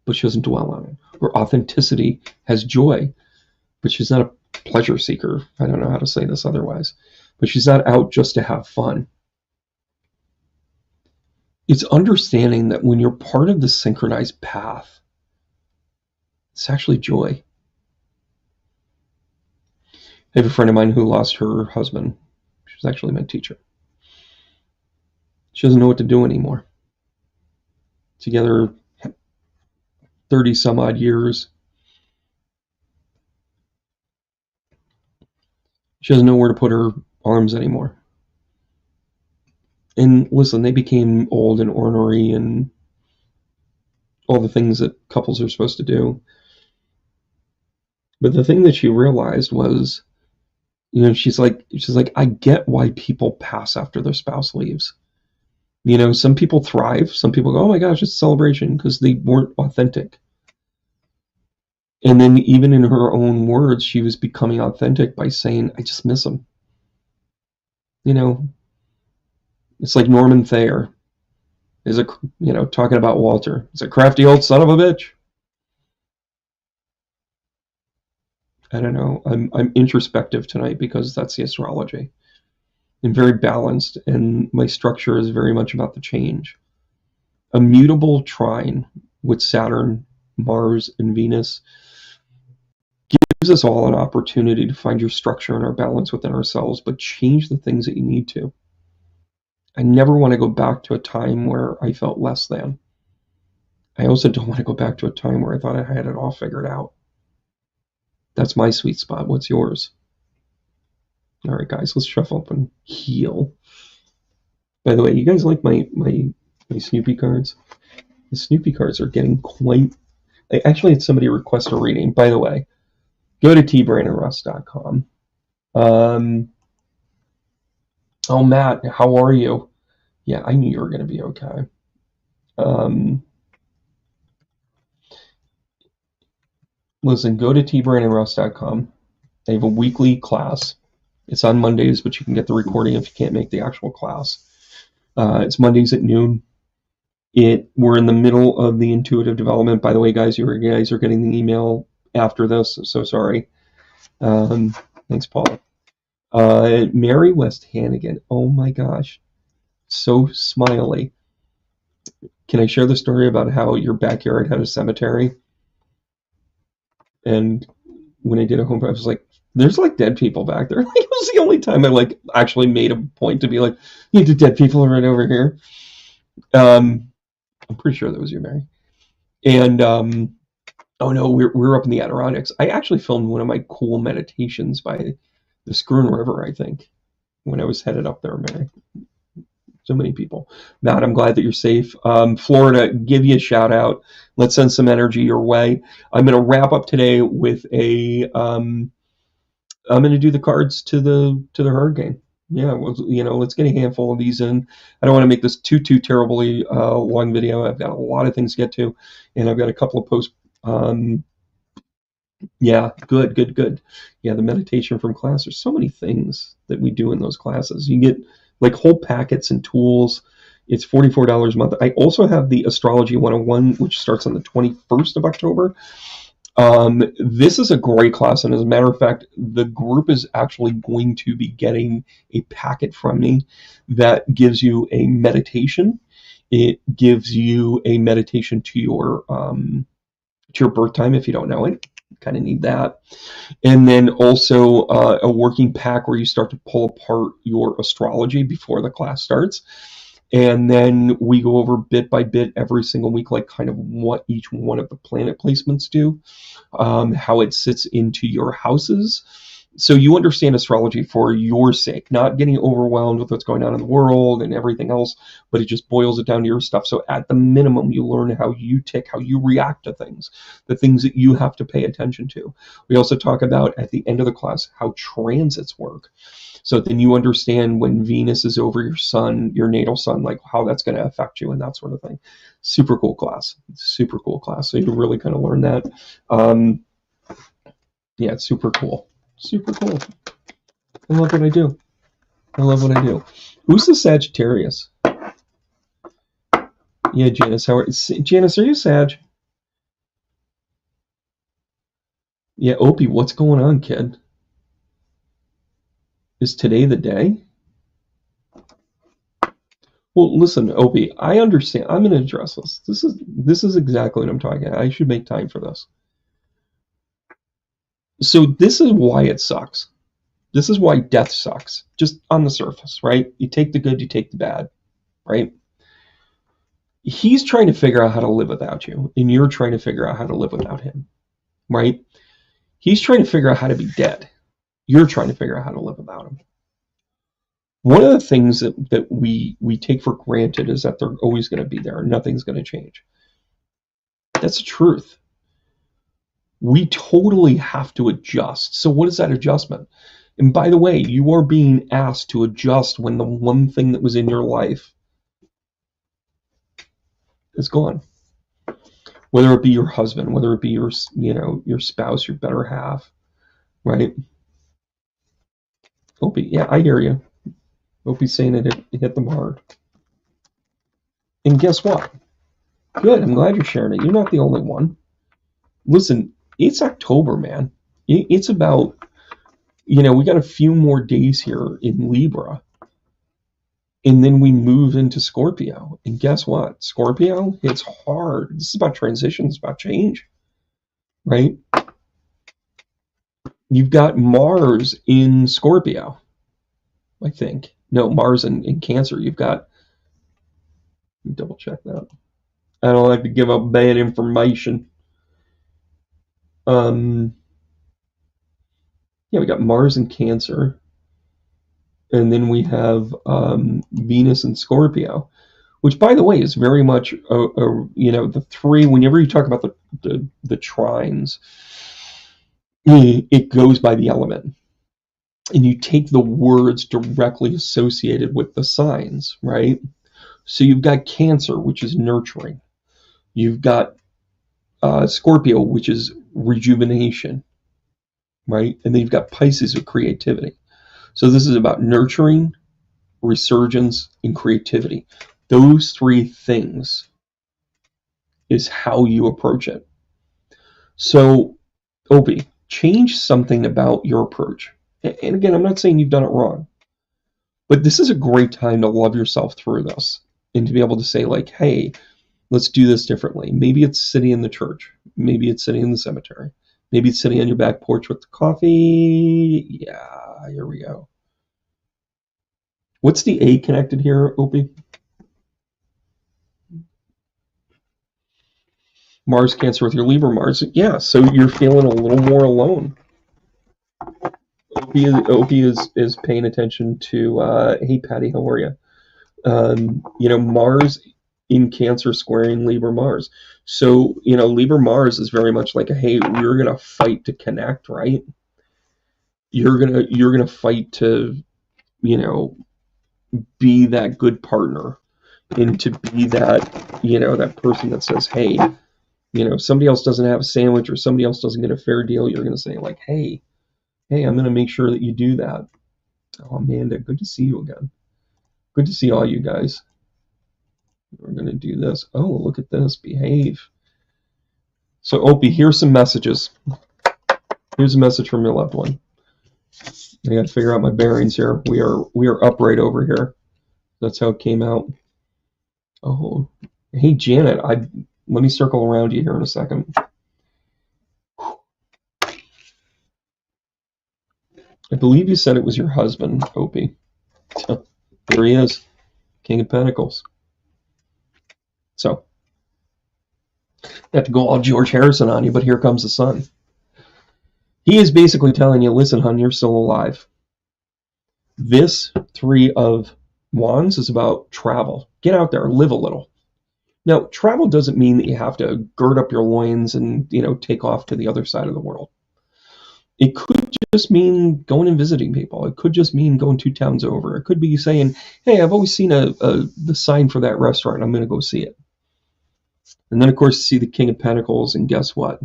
but she doesn't dwell on it. Her authenticity has joy, but she's not a pleasure seeker. I don't know how to say this otherwise. But she's not out just to have fun. It's understanding that when you're part of the synchronized path, it's actually joy. I have a friend of mine who lost her husband. She was actually my teacher. She doesn't know what to do anymore. Together 30 some odd years. She doesn't know where to put her arms anymore. And listen, they became old and ornery and all the things that couples are supposed to do. But the thing that she realized was, she's like, I get why people pass after their spouse leaves. Some people thrive. Some people go, oh my gosh, it's a celebration, because they weren't authentic. And then even in her own words, she was becoming authentic by saying, I just miss him. It's like Norman Thayer is talking about Walter. He's a crafty old son of a bitch. I don't know. I'm introspective tonight because that's the astrology. I'm very balanced, and my structure is very much about the change. A mutable trine with Saturn, Mars, and Venus gives us all an opportunity to find your structure and our balance within ourselves, but change the things that you need to. I never want to go back to a time where I felt less than. I also don't want to go back to a time where I thought I had it all figured out. That's my sweet spot. What's yours? All right, guys, let's shuffle up and heal. By the way, you guys like my Snoopy cards? The Snoopy cards are getting quite... I actually had somebody request a reading. By the way, go to tbrandonruss.com. Oh, Matt, how are you? Yeah, I knew you were going to be okay. Listen, go to tbrandonruss.com. They have a weekly class. It's on Mondays, but you can get the recording if you can't make the actual class. It's Mondays at noon. We're in the middle of the intuitive development. By the way, guys, you guys are getting the email after this. So sorry. Thanks, Paul. Mary West Hannigan. Oh my gosh. So smiley. Can I share the story about how your backyard had a cemetery? And when I did a home, I was like, there's like dead people back there. It was the only time I actually made a point to be like, you the dead people right over here. I'm pretty sure that was you, Mary. And oh no, we're up in the Adirondacks. I actually filmed one of my cool meditations by the Schroon River, I think, when I was headed up there, Mary. So many people. Matt, I'm glad that you're safe. Florida, give you a shout out. Let's send some energy your way. I'm going to wrap up today with I'm going to do the cards to the hurricane. Yeah, well, let's get a handful of these in. I don't want to make this too terribly long video. I've got a lot of things to get to, and I've got a couple of posts. Yeah, good. Yeah, the meditation from class. There's so many things that we do in those classes. You get like whole packets and tools. It's $44 a month. I also have the Astrology 101, which starts on the 21st of October. This is a great class, and as a matter of fact, the group is actually going to be getting a packet from me that gives you a meditation. It gives you a meditation to your birth time if you don't know it. Kind of need that. And then also a working pack where you start to pull apart your astrology before the class starts. And then we go over bit by bit every single week, like kind of what each one of the planet placements do, how it sits into your houses. So you understand astrology for your sake, not getting overwhelmed with what's going on in the world and everything else, but it just boils it down to your stuff. So at the minimum, you learn how you tick, how you react to things, the things that you have to pay attention to. We also talk about at the end of the class how transits work. So then you understand when Venus is over your sun, your natal sun, like how that's going to affect you and that sort of thing. Super cool class. So you really kind of learn that. Yeah, it's super cool. Super cool. I love what I do. I love what I do. Who's the Sagittarius? Yeah, Janice. Janice, are you Sag? Yeah, Opie, what's going on, kid? Is today the day? Well, listen, Opie, I understand. I'm going to address this. This is exactly what I'm talking about. I should make time for this. So this is why it sucks. This is why death sucks. Just on the surface, right? You take the good, you take the bad, right? He's trying to figure out how to live without you, and you're trying to figure out how to live without him, right? He's trying to figure out how to be dead. You're trying to figure out how to live without him. One of the things that we take for granted is that they're always going to be there and nothing's going to change. That's the truth. We totally have to adjust. So what is that adjustment? And by the way, you are being asked to adjust when the one thing that was in your life is gone. Whether it be your husband, whether it be your spouse, your better half, right? Opie, yeah, I hear you. Opie's saying it hit them hard. And guess what? Good, I'm glad you're sharing it. You're not the only one. Listen, it's October, man. It's about, we got a few more days here in Libra. And then we move into Scorpio. And guess what? Scorpio, it's hard. This is about transition. It's about change, right? You've got Mars in Scorpio, I think. No, Mars in Cancer. You've got, double check that. I don't like to give up bad information. Yeah, we got Mars in Cancer. And then we have Venus in Scorpio, which, by the way, is very much the three. Whenever you talk about the trines, it goes by the element, and you take the words directly associated with the signs, right? So you've got Cancer, which is nurturing. You've got Scorpio, which is rejuvenation, right? And then you've got Pisces with creativity. So this is about nurturing, resurgence, and creativity. Those three things is how you approach it. So, Opie, change something about your approach. And again, I'm not saying you've done it wrong, but this is a great time to love yourself through this and to be able to say, like, hey, let's do this differently. Maybe it's sitting in the church. Maybe it's sitting in the cemetery. Maybe it's sitting on your back porch with the coffee. Yeah, here we go. What's the A connected here, Opie? Mars Cancer with your Libra Mars. Yeah, so you're feeling a little more alone. Opie is paying attention to, hey, Patty, how are you? Mars in Cancer squaring Libra Mars. So, Libra Mars is very much like, hey, we're going to fight to connect, right? You're going to fight to, be that good partner and to be that, that person that says, hey, somebody else doesn't have a sandwich or somebody else doesn't get a fair deal. You're going to say, like, hey, I'm going to make sure that you do that. Oh, Amanda, good to see you again. Good to see all you guys. We're going to do this. Oh, look at this. Behave. So, Opie, here's some messages. Here's a message from your loved one. I got to figure out my bearings here. We are upright over here. That's how it came out. Oh, hey, Janet. Let me circle around you here in a second. I believe you said it was your husband, Opie. Here he is, King of Pentacles. So, I have to go all George Harrison on you, but here comes the sun. He is basically telling you, listen, hon, you're still alive. This Three of Wands is about travel. Get out there, live a little. Now, travel doesn't mean that you have to gird up your loins and, take off to the other side of the world. It could just mean going and visiting people. It could just mean going 2 towns over. It could be saying, hey, I've always seen the sign for that restaurant. I'm going to go see it. And then, of course, see the King of Pentacles, and guess what?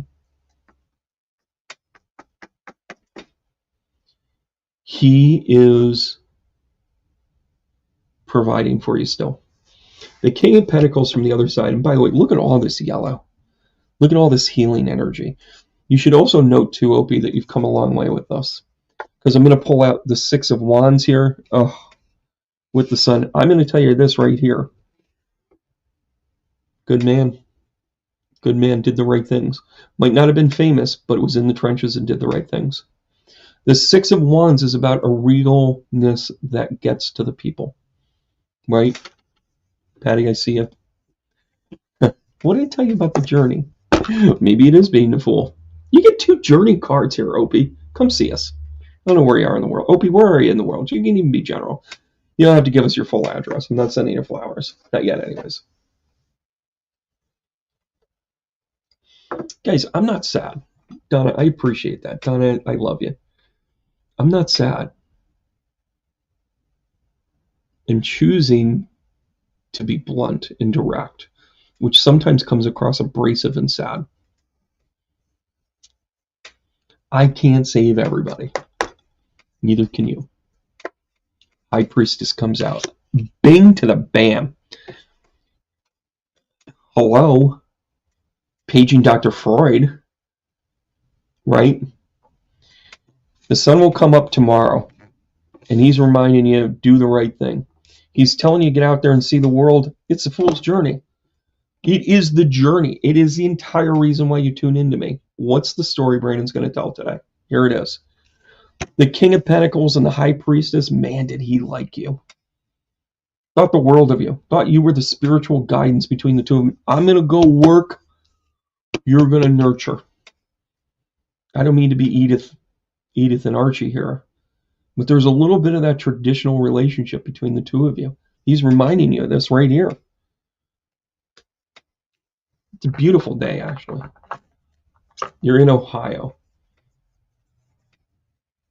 He is providing for you still. The King of Pentacles from the other side. And by the way, look at all this yellow. Look at all this healing energy. You should also note too, Opie, that you've come a long way with us. Because I'm going to pull out the Six of Wands here. Oh, with the Sun. I'm going to tell you this right here. Good man. Good man, did the right things. Might not have been famous, but was in the trenches and did the right things. The Six of Wands is about a realness that gets to the people. Right? Patty, I see you. What did I tell you about the journey? Maybe it is being a fool. You get 2 journey cards here, Opie. Come see us. I don't know where you are in the world. Opie, where are you in the world? You can even be general. You don't have to give us your full address. I'm not sending you flowers. Not yet, anyways. Guys, I'm not sad. Donna, I appreciate that. Donna, I love you. I'm not sad. I'm choosing to be blunt and direct, which sometimes comes across abrasive and sad. I can't save everybody. Neither can you. High Priestess comes out. Bing to the bam. Hello? Paging Dr. Freud. Right? The sun will come up tomorrow, and he's reminding you, do the right thing. He's telling you to get out there and see the world. It's a fool's journey. It is the journey. It is the entire reason why you tune into me. What's the story Brandon's going to tell today? Here it is. The King of Pentacles and the High Priestess, man, did he like you. Thought the world of you. Thought you were the spiritual guidance between the two of them. I'm going to go work. You're going to nurture. I don't mean to be Edith and Archie here, but there's a little bit of that traditional relationship between the two of you. He's reminding you of this right here. It's a beautiful day, actually. You're in Ohio.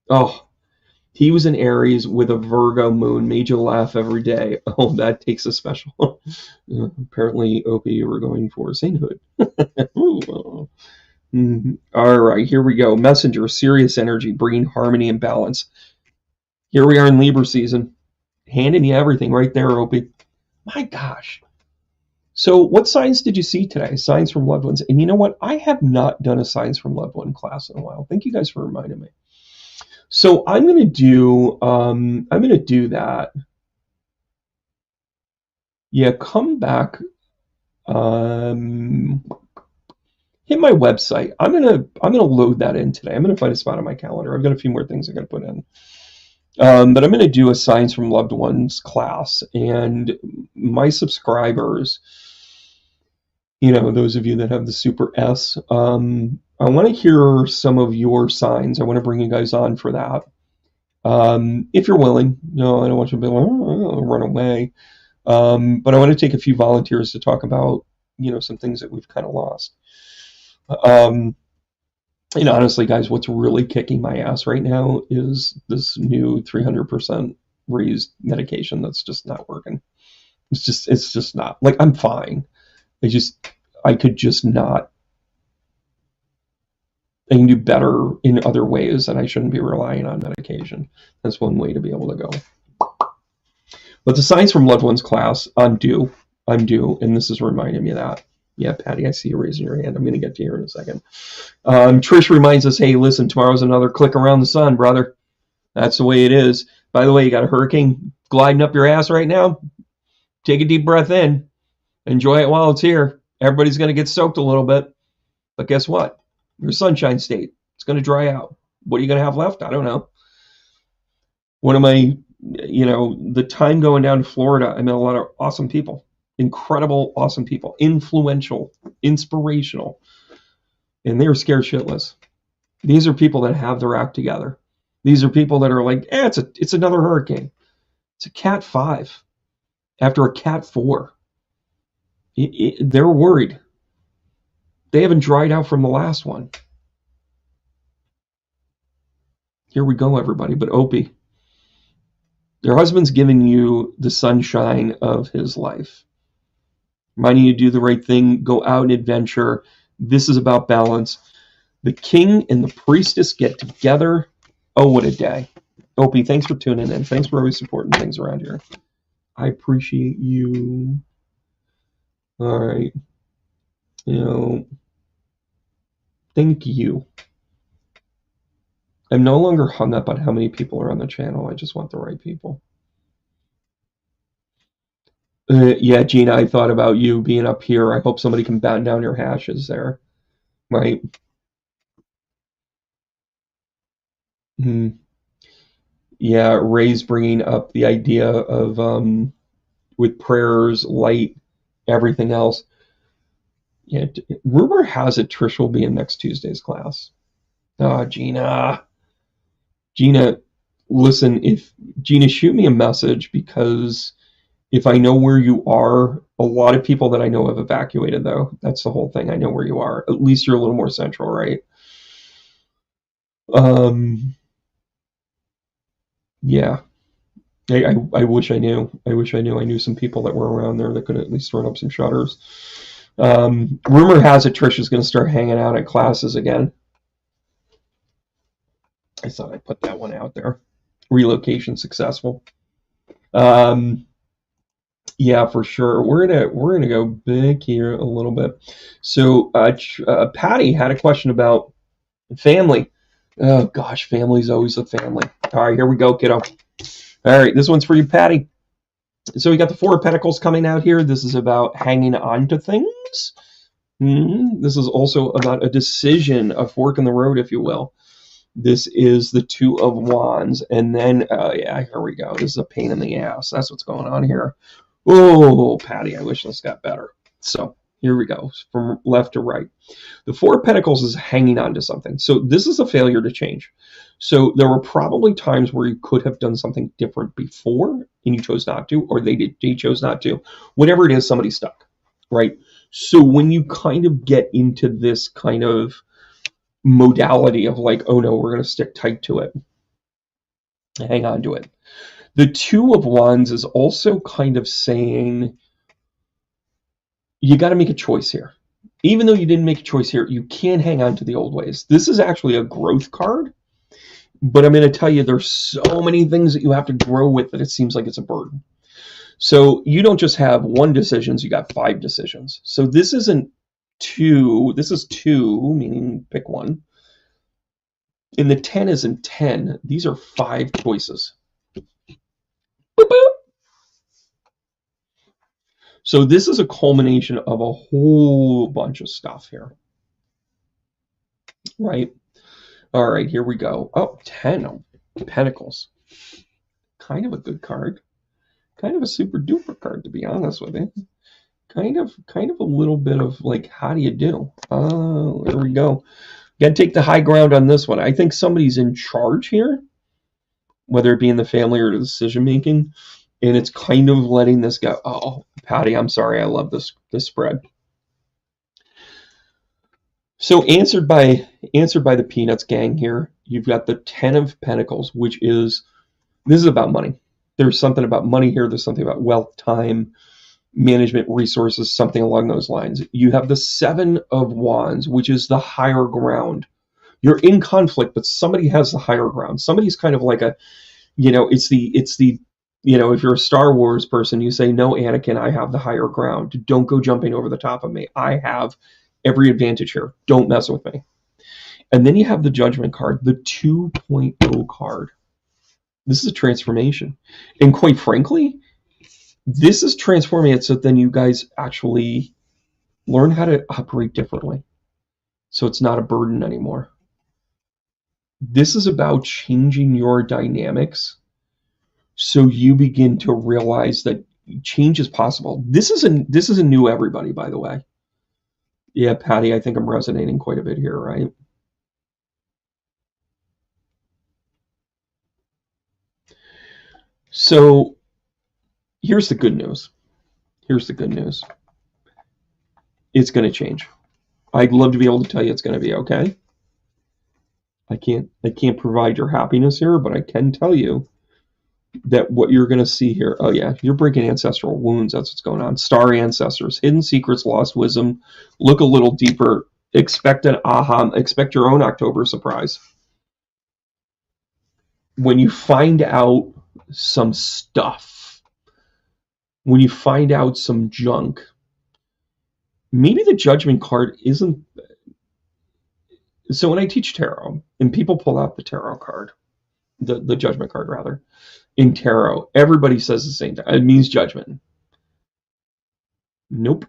Oh, he was in Aries with a Virgo moon, made you laugh every day. Oh, that takes a special. Apparently, Opie, you were going for sainthood. All right, here we go. Messenger, Sirius energy, bringing harmony and balance. Here we are in Libra season. Handing you everything right there, Opie. My gosh. So what signs did you see today? Signs from loved ones. And you know what? I have not done a signs from loved one class in a while. Thank you guys for reminding me. So I'm going to do that. Yeah, come back. Hit my website. I'm gonna load that in today. I'm gonna find a spot on my calendar. I've got a few more things I gotta put in. But I'm gonna do a signs from loved ones class, and my subscribers, you know, those of you that have the Super S, I want to hear some of your signs. I want to bring you guys on for that. If you're willing. No, I don't want you to be like, oh, run away. But I want to take a few volunteers to talk about, you know, some things that we've kind of lost. And honestly, guys, what's really kicking my ass right now is this new 300% raised medication that's just not working. It's just not. Like, I'm fine. I could just not. I can do better in other ways, and I shouldn't be relying on medication. That's one way to be able to go. But the Signs from Loved Ones class, I'm due, and this is reminding me of that. Yeah, Patty, I see you raising your hand. I'm going to get to you in a second. Trish reminds us, hey, listen, tomorrow's another click around the sun, brother. That's the way it is. By the way, you got a hurricane gliding up your ass right now? Take a deep breath in. Enjoy it while it's here. Everybody's going to get soaked a little bit. But guess what? You're a sunshine state. It's going to dry out. What are you going to have left? I don't know. One of my, the time going down to Florida, I met a lot of awesome people. Incredible, awesome people. Influential, inspirational. And they were scared shitless. These are people that have their act together. These are people that are like, it's another hurricane. It's a Cat 5 after a Cat 4. They're worried. They haven't dried out from the last one. Here we go, everybody. But Opie, your husband's giving you the sunshine of his life. Reminding you to do the right thing. Go out and adventure. This is about balance. The king and the priestess get together. Oh, what a day. Opie, thanks for tuning in. Thanks for always supporting things around here. I appreciate you. All right. Thank you. I'm no longer hung up on how many people are on the channel. I just want the right people. Yeah, Gina, I thought about you being up here. I hope somebody can batten down your hashes there. Right? Mm. Yeah, Ray's bringing up the idea of with prayers, light, everything else. Yeah, rumor has it Trish will be in next Tuesday's class. Gina, listen, if Gina, shoot me a message, because if I know where you are, a lot of people that I know have evacuated, though. That's the whole thing. I know where you are. At least you're a little more central, right? Yeah. I wish I knew. I wish I knew. I knew some people that were around there that could at least run up some shutters. Rumor has it Trish is going to start hanging out at classes again. I thought I'd put that one out there. Relocation successful. Yeah, for sure. We're gonna go big here a little bit. So Patty had a question about family. Oh gosh, family's always a family. All right, here we go, kiddo. All right, this one's for you, Patty. So we got the Four of Pentacles coming out here. This is about hanging on to things. This is also about a decision, a fork in the road, if you will. This is the Two of Wands. And then, yeah, here we go. This is a pain in the ass. That's what's going on here. Oh, Patty, I wish this got better. So here we go, from left to right. The Four of Pentacles is hanging on to something. So this is a failure to change. So there were probably times where you could have done something different before and you chose not to, or they chose not to. Whatever it is, somebody's stuck, right? So when you kind of get into this kind of modality of like, oh no, we're going to stick tight to it, hang on to it. The Two of Wands is also kind of saying you got to make a choice here. Even though you didn't make a choice here, you can't hang on to the old ways. This is actually a growth card, but I'm going to tell you there's so many things that you have to grow with that it seems like it's a burden. So you don't just have one decision, you got 5 decisions. So this isn't 2, this is 2, meaning pick one. And the 10 isn't 10. These are 5 choices. Boop, boop. So this is a culmination of a whole bunch of stuff here. Right? All right, here we go. Oh, 10 of Pentacles. Kind of a good card. Kind of a super duper card, to be honest with you. Kind of a little bit of like, how do you do? Oh, there we go. Got to take the high ground on this one. I think somebody's in charge here, whether it be in the family or the decision making, and it's kind of letting this go. Oh, Patty, I'm sorry. I love this spread. So answered by the Peanuts gang here, you've got the 10 of Pentacles, which is, this is about money. There's something about money here. There's something about wealth, time, management, resources, something along those lines. You have the 7 of Wands, which is the higher ground. You're in conflict, but somebody has the higher ground. Somebody's kind of like a, it's the, if you're a Star Wars person, you say, no, Anakin, I have the higher ground. Don't go jumping over the top of me. I have every advantage here. Don't mess with me. And then you have the Judgment card, the 2.0 card. This is a transformation. And quite frankly, this is transforming it so then you guys actually learn how to operate differently. So it's not a burden anymore. This is about changing your dynamics so you begin to realize that change is possible. This is a new everybody, by the way. Yeah, Patty, I think I'm resonating quite a bit here, right? So here's the good news. Here's the good news. It's going to change. I'd love to be able to tell you it's going to be okay. I can't provide your happiness here, but I can tell you that what you're going to see here, oh yeah, you're breaking ancestral wounds. That's what's going on. Star ancestors, hidden secrets, lost wisdom. Look a little deeper. Expect an aha. Expect your own October surprise. when you find out some stuff, when you find out some junk, maybe the judgment card isn't. So when I teach tarot and people pull out the tarot card, the judgment card rather, in tarot, everybody says the same thing. It means judgment. Nope.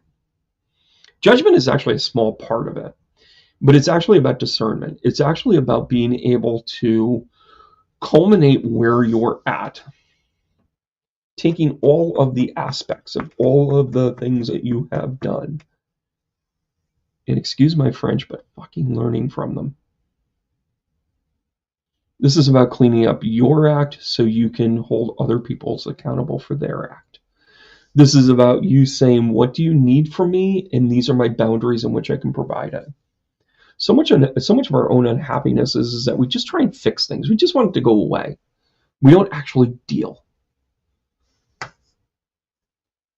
Judgment is actually a small part of it, but it's actually about discernment. It's actually about being able to culminate where you're at, taking all of the aspects of all of the things that you have done, and excuse my French, but fucking learning from them. This is about cleaning up your act so you can hold other people's accountable for their act. This is about you saying, what do you need from me? And these are my boundaries in which I can provide it. So much of our own unhappiness is that we just try and fix things. We just want it to go away. We don't actually deal.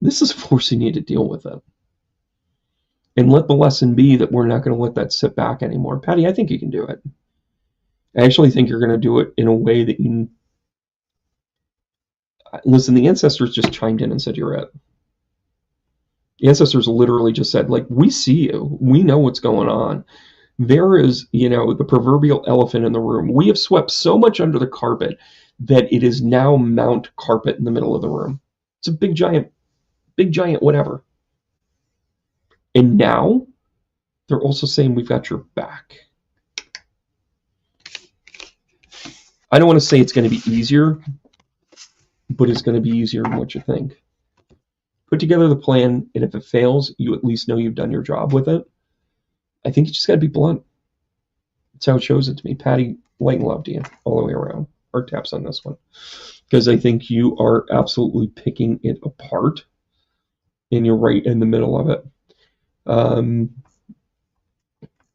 This is forcing you to deal with it. And let the lesson be that we're not going to let that sit back anymore. Patty, I think you can do it. I actually think you're going to do it in a way that you... Listen, the ancestors just chimed in and said you're it. The ancestors literally just said, like, we see you. We know what's going on. There is, the proverbial elephant in the room. We have swept so much under the carpet that it is now Mount Carpet in the middle of the room. It's a big giant whatever. And now they're also saying we've got your back. I don't want to say it's going to be easier, but it's going to be easier than what you think. Put together the plan, and if it fails, you at least know you've done your job with it. I think you just got to be blunt. That's how it shows it to me. Patty, light and love to you all the way around. Heart taps on this one. Because I think you are absolutely picking it apart, and you're right in the middle of it.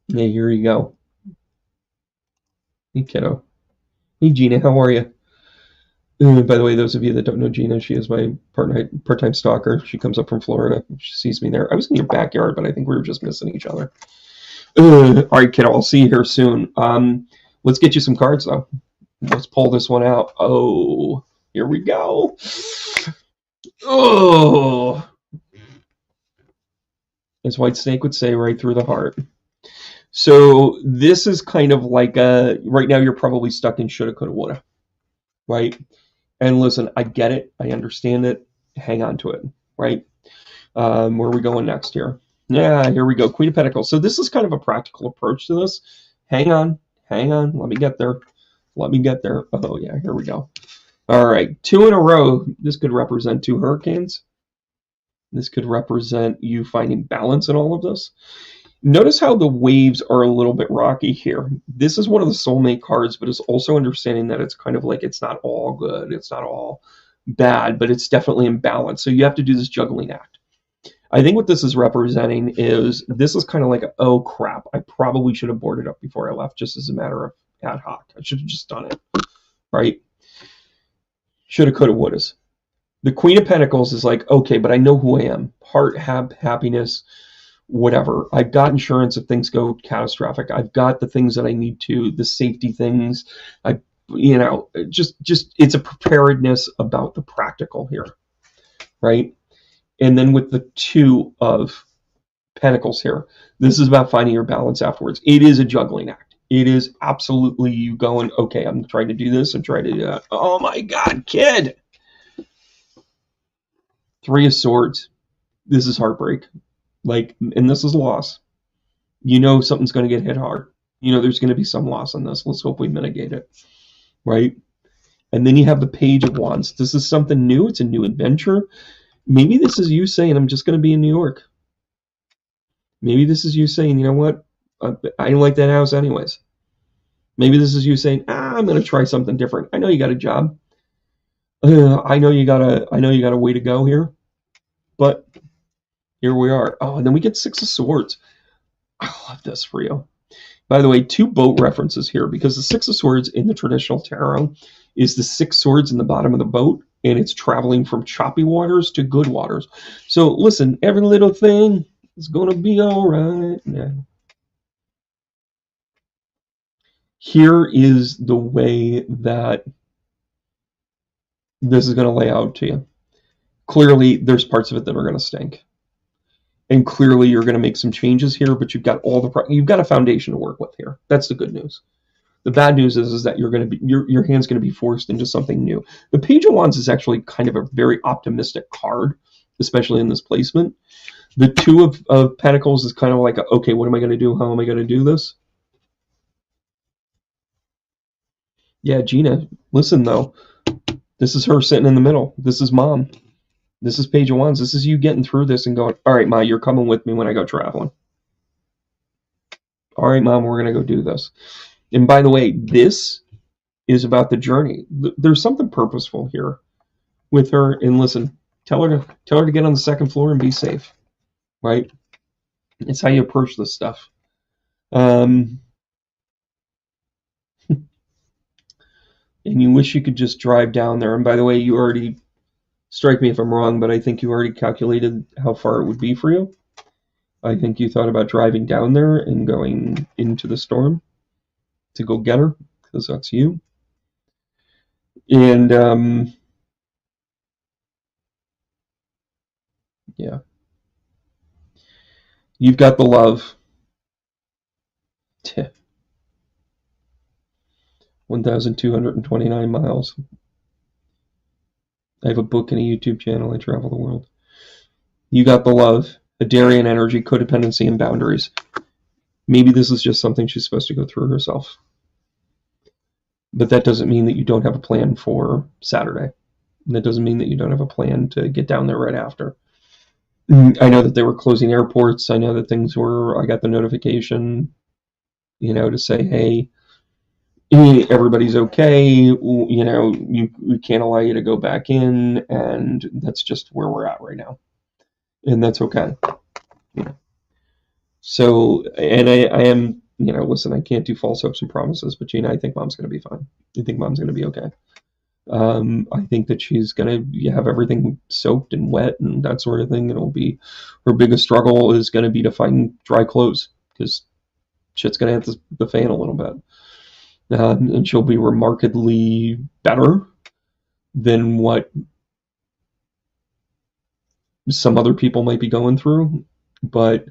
Yeah, here you go. Hey, kiddo. Hey, Gina, how are you? By the way, those of you that don't know Gina, she is my part-time stalker. She comes up from Florida. She sees me there. I was in your backyard, but I think we were just missing each other. All right, kiddo, I'll see you here soon. Let's get you some cards, though. Let's pull this one out. Oh, here we go. Oh, as White Snake would say, right through the heart. So this is kind of like right now you're probably stuck in shoulda, coulda, woulda, right? And listen, I get it. I understand it. Hang on to it, right? Where are we going next here? Yeah, here we go. Queen of Pentacles. So this is kind of a practical approach to this. Hang on. Let me get there. Oh, yeah, here we go. All right, 2 in a row. This could represent 2 hurricanes. This could represent you finding balance in all of this. Notice how the waves are a little bit rocky here. This is one of the soulmate cards, but it's also understanding that it's kind of like it's not all good, it's not all bad, but it's definitely in balance. So you have to do this juggling act. I think what this is representing is this is kind of like, oh crap, I probably should have boarded up before I left, just as a matter of ad hoc. I should have just done it, right? Shoulda, coulda, wouldas. The Queen of Pentacles is like, okay, but I know who I am. Heart, happiness, whatever. I've got insurance if things go catastrophic. I've got the things that I need to, the safety things. Just it's a preparedness about the practical here, right? And then with the 2 of Pentacles here, this is about finding your balance afterwards. It is a juggling act. It is absolutely you going, okay, I'm trying to do this and try to do that. Oh my God, kid. 3 of Swords. This is heartbreak. And this is loss. Something's going to get hit hard. There's going to be some loss on this. Let's hope we mitigate it, right? And then you have the Page of Wands. This is something new. It's a new adventure. Maybe this is you saying, I'm just going to be in New York. Maybe this is you saying, you know what? I don't like that house anyways. Maybe this is you saying, I'm going to try something different. I know you got a job. I know you got a way to go here, but here we are. Oh, and then we get 6 of Swords. I love this for you. By the way, 2 boat references here, because the 6 of Swords in the traditional tarot is the 6 swords in the bottom of the boat, and it's traveling from choppy waters to good waters. So listen, every little thing is going to be all right now. Here is the way that this is going to lay out to you. Clearly, there's parts of it that are going to stink. And clearly, you're going to make some changes here, but you've got you've got a foundation to work with here. That's the good news. The bad news is that you're going to be your hand's going to be forced into something new. The Page of Wands is actually kind of a very optimistic card, especially in this placement. The Two of Pentacles is kind of like, okay, what am I going to do? How am I going to do this? Yeah, Gina, listen though. This is her sitting in the middle. This is Mom. This is Page of Wands. This is you getting through this and going, all right, Ma, you're coming with me when I go traveling. All right, Mom, we're going to go do this. And by the way, this is about the journey. There's something purposeful here with her. And listen, tell her to get on the second floor and be safe, right? It's how you approach this stuff. And you wish you could just drive down there. And by the way, you already, strike me if I'm wrong, but I think you already calculated how far it would be for you. I think you thought about driving down there and going into the storm to go get her, because that's you. And yeah, you've got the love. 1,229 miles. I have a book and a YouTube channel. I travel the world. You got the love, Hadarian energy, codependency, and boundaries. Maybe this is just something she's supposed to go through herself. But that doesn't mean that you don't have a plan for Saturday. That doesn't mean that you don't have a plan to get down there right after. I know that they were closing airports. I know that things were, I got the notification, to say, hey, everybody's okay, we can't allow you to go back in, and that's just where we're at right now. And that's okay. So, and I am, listen, I can't do false hopes and promises, but Gina, I think Mom's going to be fine. I think Mom's going to be okay. I think that she's going to have everything soaked and wet and that sort of thing. It'll be, her biggest struggle is going to be to find dry clothes, because shit's going to hit the fan a little bit. And she'll be remarkably better than what some other people might be going through. But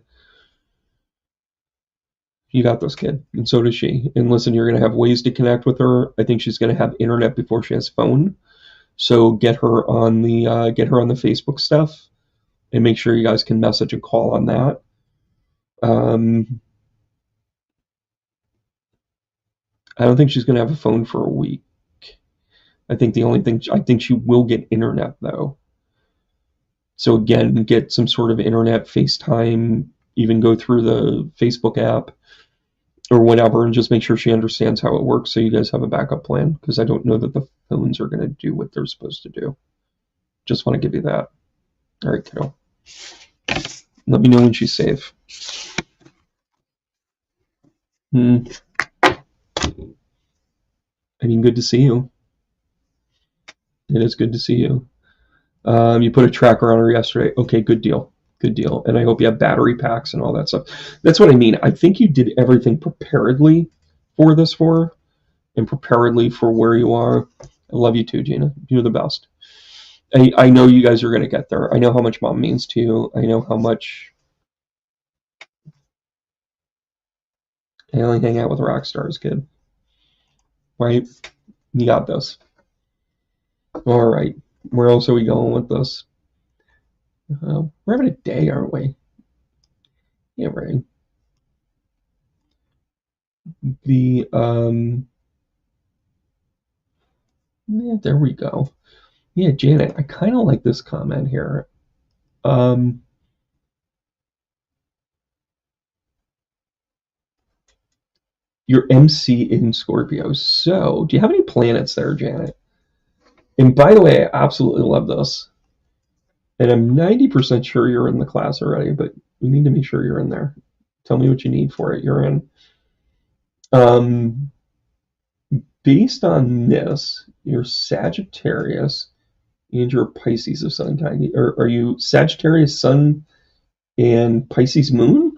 you got this, kid, and so does she. And listen, you're going to have ways to connect with her. I think she's going to have internet before she has phone. So get her on the Facebook stuff, and make sure you guys can message and call on that. I don't think she's going to have a phone for a week. I think she will get internet though. So again, get some sort of internet, FaceTime, even go through the Facebook app or whatever, and just make sure she understands how it works, so you guys have a backup plan, because I don't know that the phones are going to do what they're supposed to do. Just want to give you that. All right, kiddo. Let me know when she's safe. I mean, good to see you. It is good to see you. You put a tracker on her yesterday. Okay, good deal. Good deal. And I hope you have battery packs and all that stuff. That's what I mean. I think you did everything preparedly for this for her, and preparedly for where you are. I love you too, Gina. You're the best. I know you guys are going to get there. I know how much Mom means to you. I know how much I only hang out with rock stars, kid. Right? You got this. All right. Where else are we going with this? We're having a day, aren't we? Yeah, right. Yeah, there we go. Yeah, Janet, I kind of like this comment here. Your MC in Scorpio. So, do you have any planets there, Janet? And by the way, I absolutely love this. And I'm 90% sure you're in the class already, but we need to make sure you're in there. Tell me what you need for it. You're in. Based on this, you're Sagittarius and you're Pisces of Sun kind. Are you Sagittarius Sun and Pisces Moon?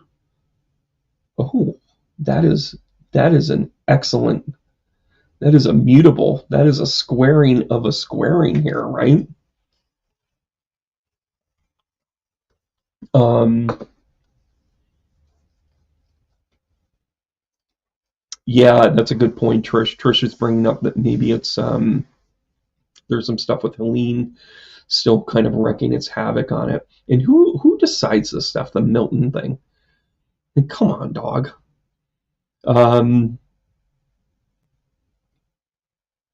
Oh, that is an excellent That is a mutable. That is a squaring of a squaring here, right? Yeah, that's a good point, Trish. Trish is bringing up that maybe it's there's some stuff with Helene still kind of wreaking its havoc on it. And who decides this stuff? The Milton thing. And come on, dog. Um,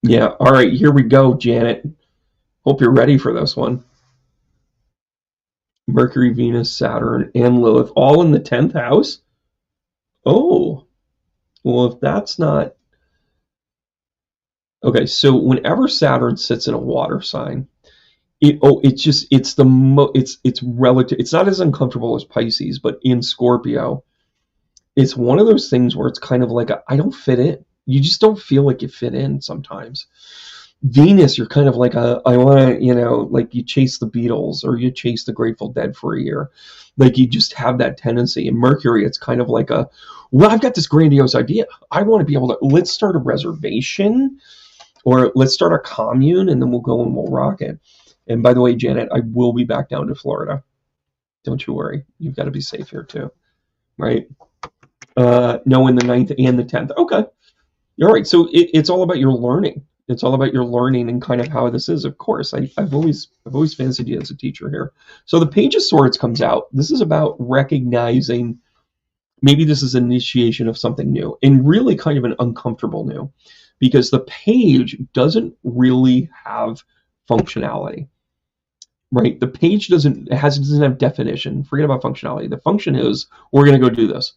yeah. All right, here we go, Janet. Hope you're ready for this one. Mercury, Venus, Saturn, and Lilith, all in the 10th house. Oh, well, if that's not okay. So whenever Saturn sits in a water sign, it's relative. It's not as uncomfortable as Pisces, but in Scorpio, it's one of those things where it's kind of like I don't fit in. You just don't feel like you fit in sometimes. Venus, you're kind of like I want to, like you chase the Beatles or you chase the Grateful Dead for a year. Like you just have that tendency. And Mercury, it's kind of like well, I've got this grandiose idea. I want to be able to, let's start a reservation or let's start a commune and then we'll go and we'll rock it. And by the way, Janet, I will be back down to Florida. Don't you worry. You've got to be safe here too. Right? No, in the 9th and the 10th. Okay. All right. So it's all about your learning. It's all about your learning and kind of how this is. Of course, I've always fancied you as a teacher here. So the Page of Swords comes out. This is about recognizing maybe this is an initiation of something new and really kind of an uncomfortable new, because the Page doesn't really have functionality, right? The Page doesn't have definition. Forget about functionality. The function is we're going to go do this.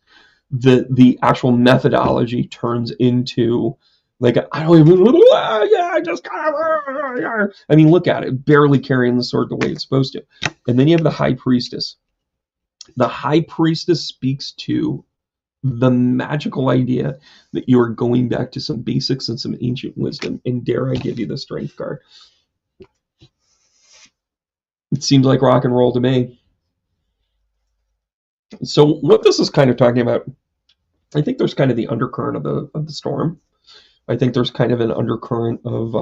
The actual methodology turns into like I don't even I just I mean, look at it, barely carrying the sword the way it's supposed to. And then you have the High Priestess. The High Priestess speaks to the magical idea that you are going back to some basics and some ancient wisdom. And dare I give you the Strength card? It seems like rock and roll to me. So what this is kind of talking about, I think there's kind of the undercurrent of the storm. I think there's kind of an undercurrent of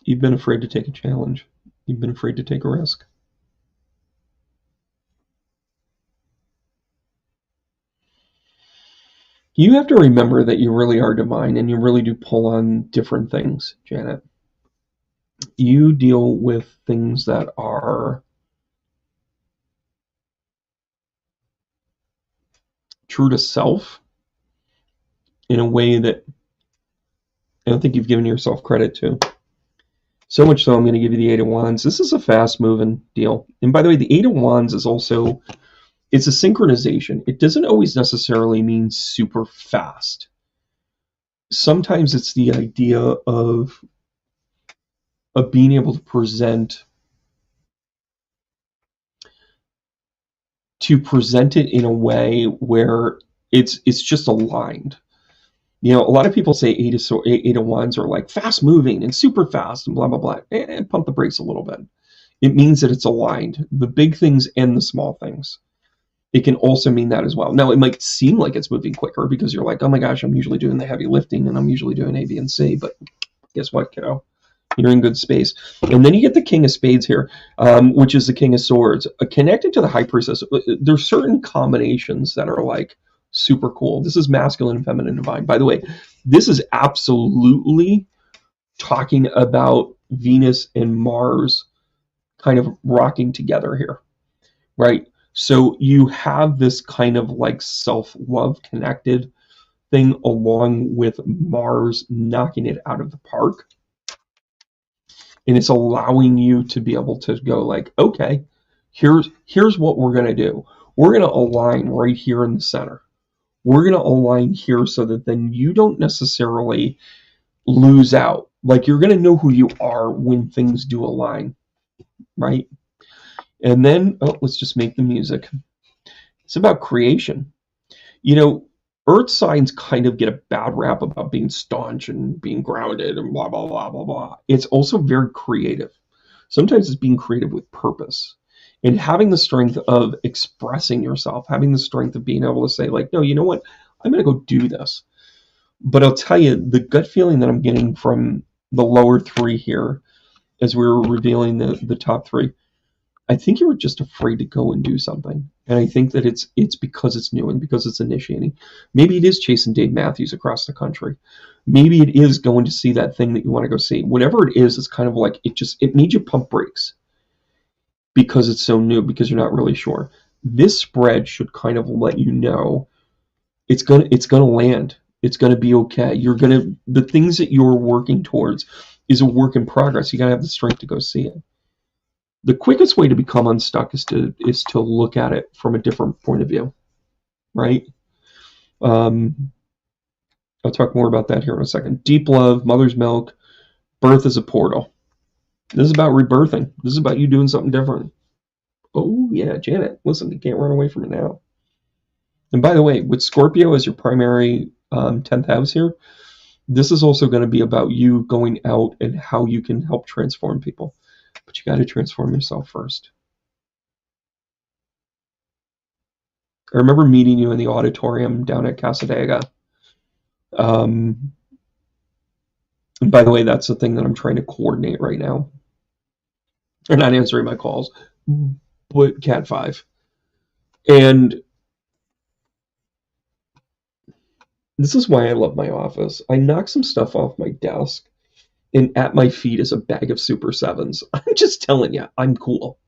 you've been afraid to take a challenge. You've been afraid to take a risk. You have to remember that you really are divine and you really do pull on different things, Janet. You deal with things that are true to self in a way that I don't think you've given yourself credit to. So much so, I'm going to give you the Eight of Wands. This is a fast-moving deal. And by the way, the Eight of Wands is also, it's a synchronization. It doesn't always necessarily mean super fast. Sometimes it's the idea of being able to present it in a way where it's just aligned. A lot of people say Eight of Wands are like fast moving and super fast and blah blah blah, and pump the brakes a little bit. It means that it's aligned, the big things and the small things. It can also mean that as well. Now, it might seem like it's moving quicker because you're like, oh my gosh, I'm usually doing the heavy lifting and I'm usually doing A, B, and C, but guess what, kiddo? You're in good space. And then you get the King of Spades here, which is the King of Swords. Connected to the High Priestess, there's certain combinations that are like super cool. This is masculine and feminine divine. By the way, this is absolutely talking about Venus and Mars kind of rocking together here, right? So you have this kind of like self-love connected thing along with Mars knocking it out of the park. And it's allowing you to be able to go like, okay, here's what we're going to do. We're going to align right here in the center. We're going to align here so that then you don't necessarily lose out. Like you're going to know who you are when things do align, right? And then, let's just make the music. It's about creation. Earth signs kind of get a bad rap about being staunch and being grounded and blah, blah, blah, blah, blah. It's also very creative. Sometimes it's being creative with purpose and having the strength of expressing yourself, having the strength of being able to say, like, no, you know what? I'm going to go do this. But I'll tell you, the gut feeling that I'm getting from the lower three here, as we were revealing the top three, I think you were just afraid to go and do something. And I think that it's because it's new and because it's initiating. Maybe it is chasing Dave Matthews across the country. Maybe it is going to see that thing that you want to go see. Whatever it is, it's kind of like it made you pump brakes because it's so new, because you're not really sure. This spread should kind of let you know it's gonna land. It's gonna be okay. The things that you're working towards is a work in progress. You gotta have the strength to go see it. The quickest way to become unstuck is to look at it from a different point of view, right? I'll talk more about that here in a second. Deep love, mother's milk, birth is a portal. This is about rebirthing. This is about you doing something different. Oh yeah, Janet, listen, you can't run away from it now. And by the way, with Scorpio as your primary 10th house here, this is also going to be about you going out and how you can help transform people. But you got to transform yourself first. I remember meeting you in the auditorium down at Casadega. And by the way, that's the thing that I'm trying to coordinate right now. They're not answering my calls, but Cat 5. And this is why I love my office. I knock some stuff off my desk, and at my feet is a bag of Super 7s. I'm just telling you, I'm cool.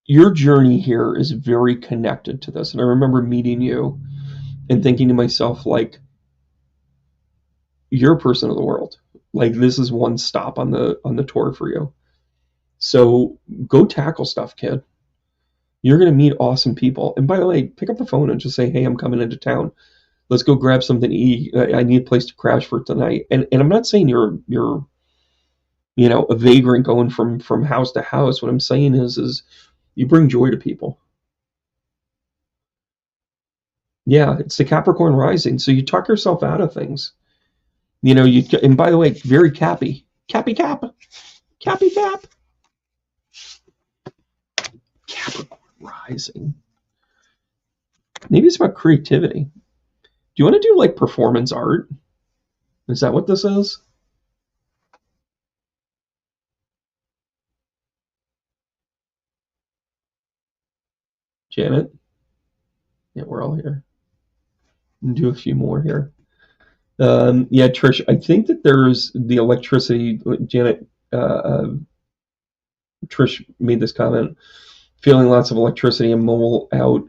Your journey here is very connected to this. And I remember meeting you and thinking to myself, like, you're a person of the world. Like, this is one stop on the tour for you. So go tackle stuff, kid. You're going to meet awesome people. And by the way, pick up the phone and just say, hey, I'm coming into town. Let's go grab something to eat. I need a place to crash for tonight. And I'm not saying you're a vagrant going from house to house. What I'm saying is you bring joy to people. Yeah, it's the Capricorn rising. So you talk yourself out of things. And by the way, very Cappy. Cappy Cap. Cappy Cap. Capricorn rising. Maybe it's about creativity. Do you want to do like performance art? Is that what this is? Janet? Yeah, we're all here. Do a few more here. Yeah, Trish, I think that there's the electricity. Janet, Trish made this comment, feeling lots of electricity and mole out,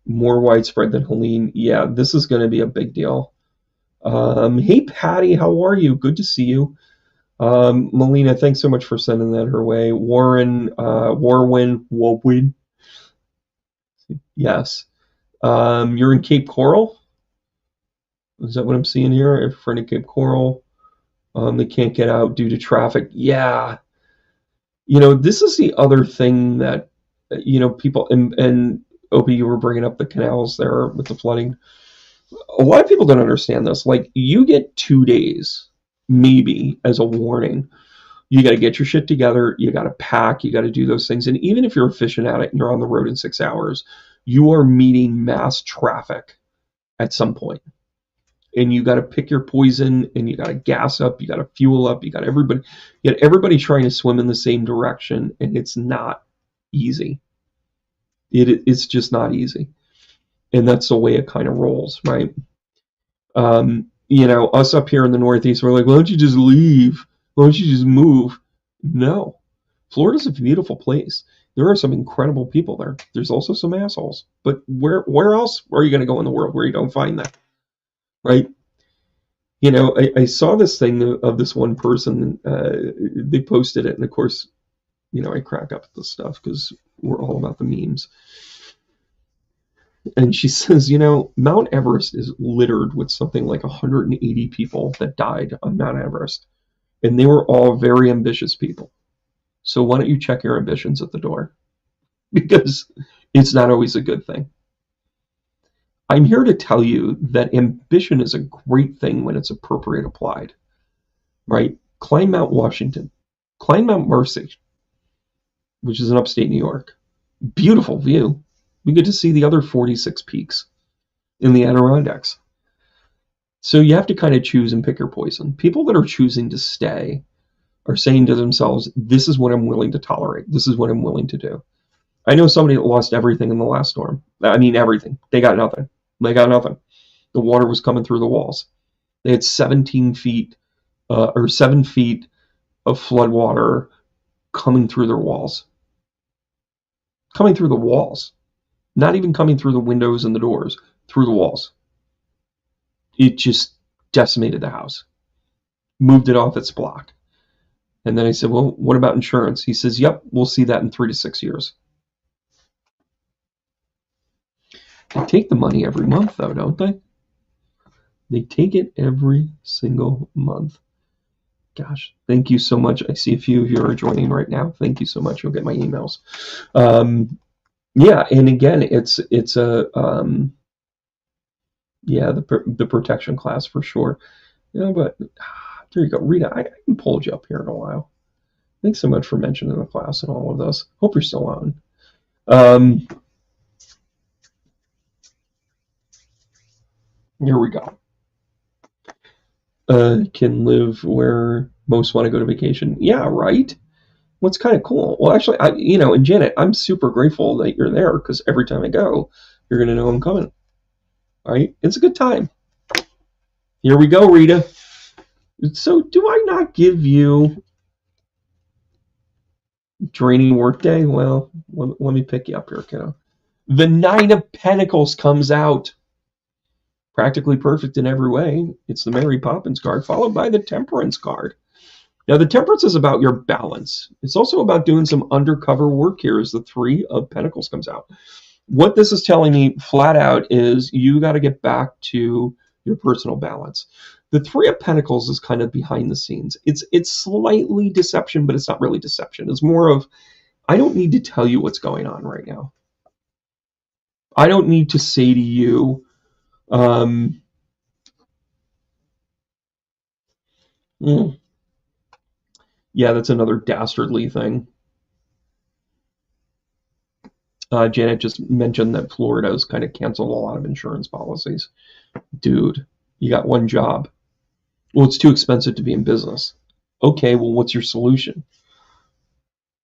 more widespread than Helene. Yeah, this is going to be a big deal. Hey, Patty, how are you? Good to see you. Melina, thanks so much for sending that her way. Warren, Warwin. Yes. You're in Cape Coral? Is that what I'm seeing here? A friend in Cape Coral. They can't get out due to traffic. Yeah. This is the other thing that, people, and Opie, you were bringing up the canals there with the flooding. A lot of people don't understand this. Like, you get 2 days, maybe, as a warning. You got to get your shit together. You got to pack. You got to do those things. And even if you're efficient at it and you're on the road in 6 hours, you are meeting mass traffic at some point. And you got to pick your poison, and you got to gas up, you got to fuel up, you got everybody trying to swim in the same direction, and it's not easy. It's just not easy. And that's the way it kind of rolls, right? Us up here in the Northeast, we're like, why don't you just leave? Why don't you just move? No. Florida's a beautiful place. There are some incredible people there. There's also some assholes. But where else are you going to go in the world where you don't find that? Right? I saw this thing of this one person. They posted it, and of course, I crack up at this stuff because we're all about the memes. And she says, Mount Everest is littered with something like 180 people that died on Mount Everest. And they were all very ambitious people. So why don't you check your ambitions at the door? Because it's not always a good thing. I'm here to tell you that ambition is a great thing when it's appropriate applied, right? Climb Mount Washington, climb Mount Mercy, which is in upstate New York. Beautiful view. We get to see the other 46 peaks in the Adirondacks. So you have to kind of choose and pick your poison. People that are choosing to stay are saying to themselves, this is what I'm willing to tolerate. This is what I'm willing to do. I know somebody that lost everything in the last storm. I mean, everything. They got nothing. They got nothing. The water was coming through the walls. They had 17 feet or 7 feet of flood water coming through their walls. Coming through the walls. Not even coming through the windows and the doors, through the walls. It just decimated the house. Moved it off its block. And then I said, well, what about insurance? He says, yep, we'll see that in 3 to 6 years. They take the money every month, though, don't they? They take it every single month. Gosh, thank you so much. I see a few of you are joining right now. Thank you so much. You'll get my emails. Yeah, and again, it's a yeah, the protection class for sure. Yeah, but there you go, Rita. I haven't pulled you up here in a while. Thanks so much for mentioning the class and all of this. Hope you're still on. Here we go. Can live where most want to go to vacation. Yeah, right. What's kind of cool. Well, actually, and Janet, I'm super grateful that you're there because every time I go, you're going to know I'm coming. All right? It's a good time. Here we go, Rita. So do I not give you draining workday? Well, let me pick you up here, kiddo. The Nine of Pentacles comes out. Practically perfect in every way. It's the Mary Poppins card, followed by the Temperance card. Now, the Temperance is about your balance. It's also about doing some undercover work here as the Three of Pentacles comes out. What this is telling me flat out is you got to get back to your personal balance. The Three of Pentacles is kind of behind the scenes. It's slightly deception, but it's not really deception. It's more of, I don't need to tell you what's going on right now. I don't need to say to you, yeah, that's another dastardly thing. Janet just mentioned that Florida's kind of canceled a lot of insurance policies. Dude, you got one job. Well, it's too expensive to be in business. Okay, well, what's your solution?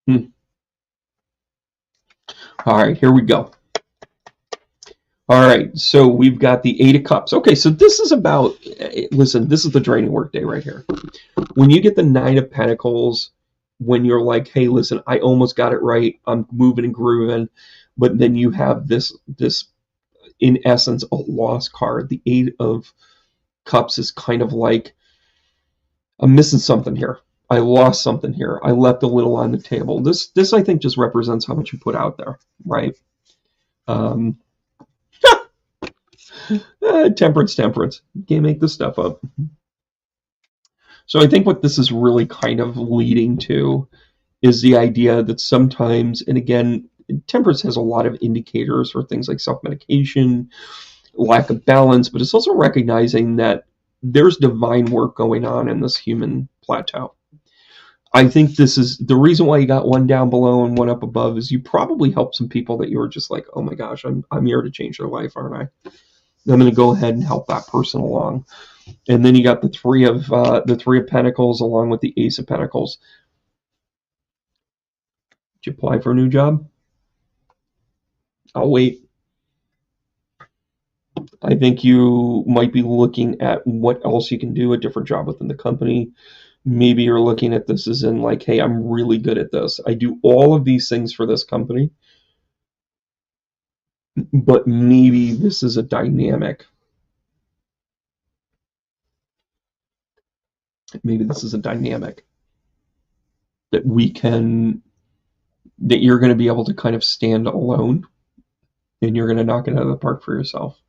All right, here we go. All right, so we've got the Eight of Cups. Okay, so this is about, listen, this is the draining workday right here. When you get the Nine of Pentacles, when you're like, hey, listen, I almost got it right, I'm moving and grooving, but then you have this in essence, a lost card. The Eight of Cups is kind of like, I'm missing something here. I lost something here. I left a little on the table. This I think just represents how much you put out there, right? Temperance. You can't make this stuff up. So I think what this is really kind of leading to is the idea that sometimes, and again, temperance has a lot of indicators for things like self-medication, lack of balance, but it's also recognizing that there's divine work going on in this human plateau. I think this is the reason why you got one down below and one up above is you probably helped some people that you were just like, oh my gosh, I'm here to change their life, aren't I? I'm going to go ahead and help that person along. And then you got the Three of Pentacles along with the Ace of Pentacles. Did you apply for a new job? I'll wait. I think you might be looking at what else you can do, a different job within the company. Maybe you're looking at this as in like, hey, I'm really good at this. I do all of these things for this company. But maybe this is a dynamic. Maybe this is a dynamic that you're going to be able to kind of stand alone and you're going to knock it out of the park for yourself.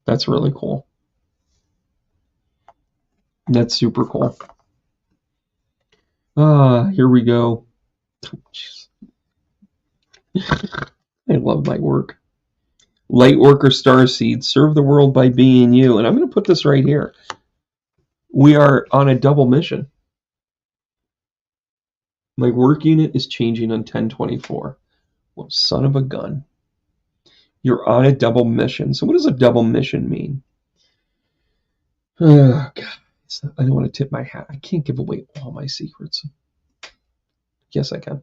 That's really cool. That's super cool. Here we go. I love my work. Lightworker Starseed, serve the world by being you. And I'm going to put this right here. We are on a double mission. My work unit is changing on 10/24. Well, son of a gun. You're on a double mission. So what does a double mission mean? Oh, God. I don't want to tip my hat. I can't give away all my secrets. Yes, I can.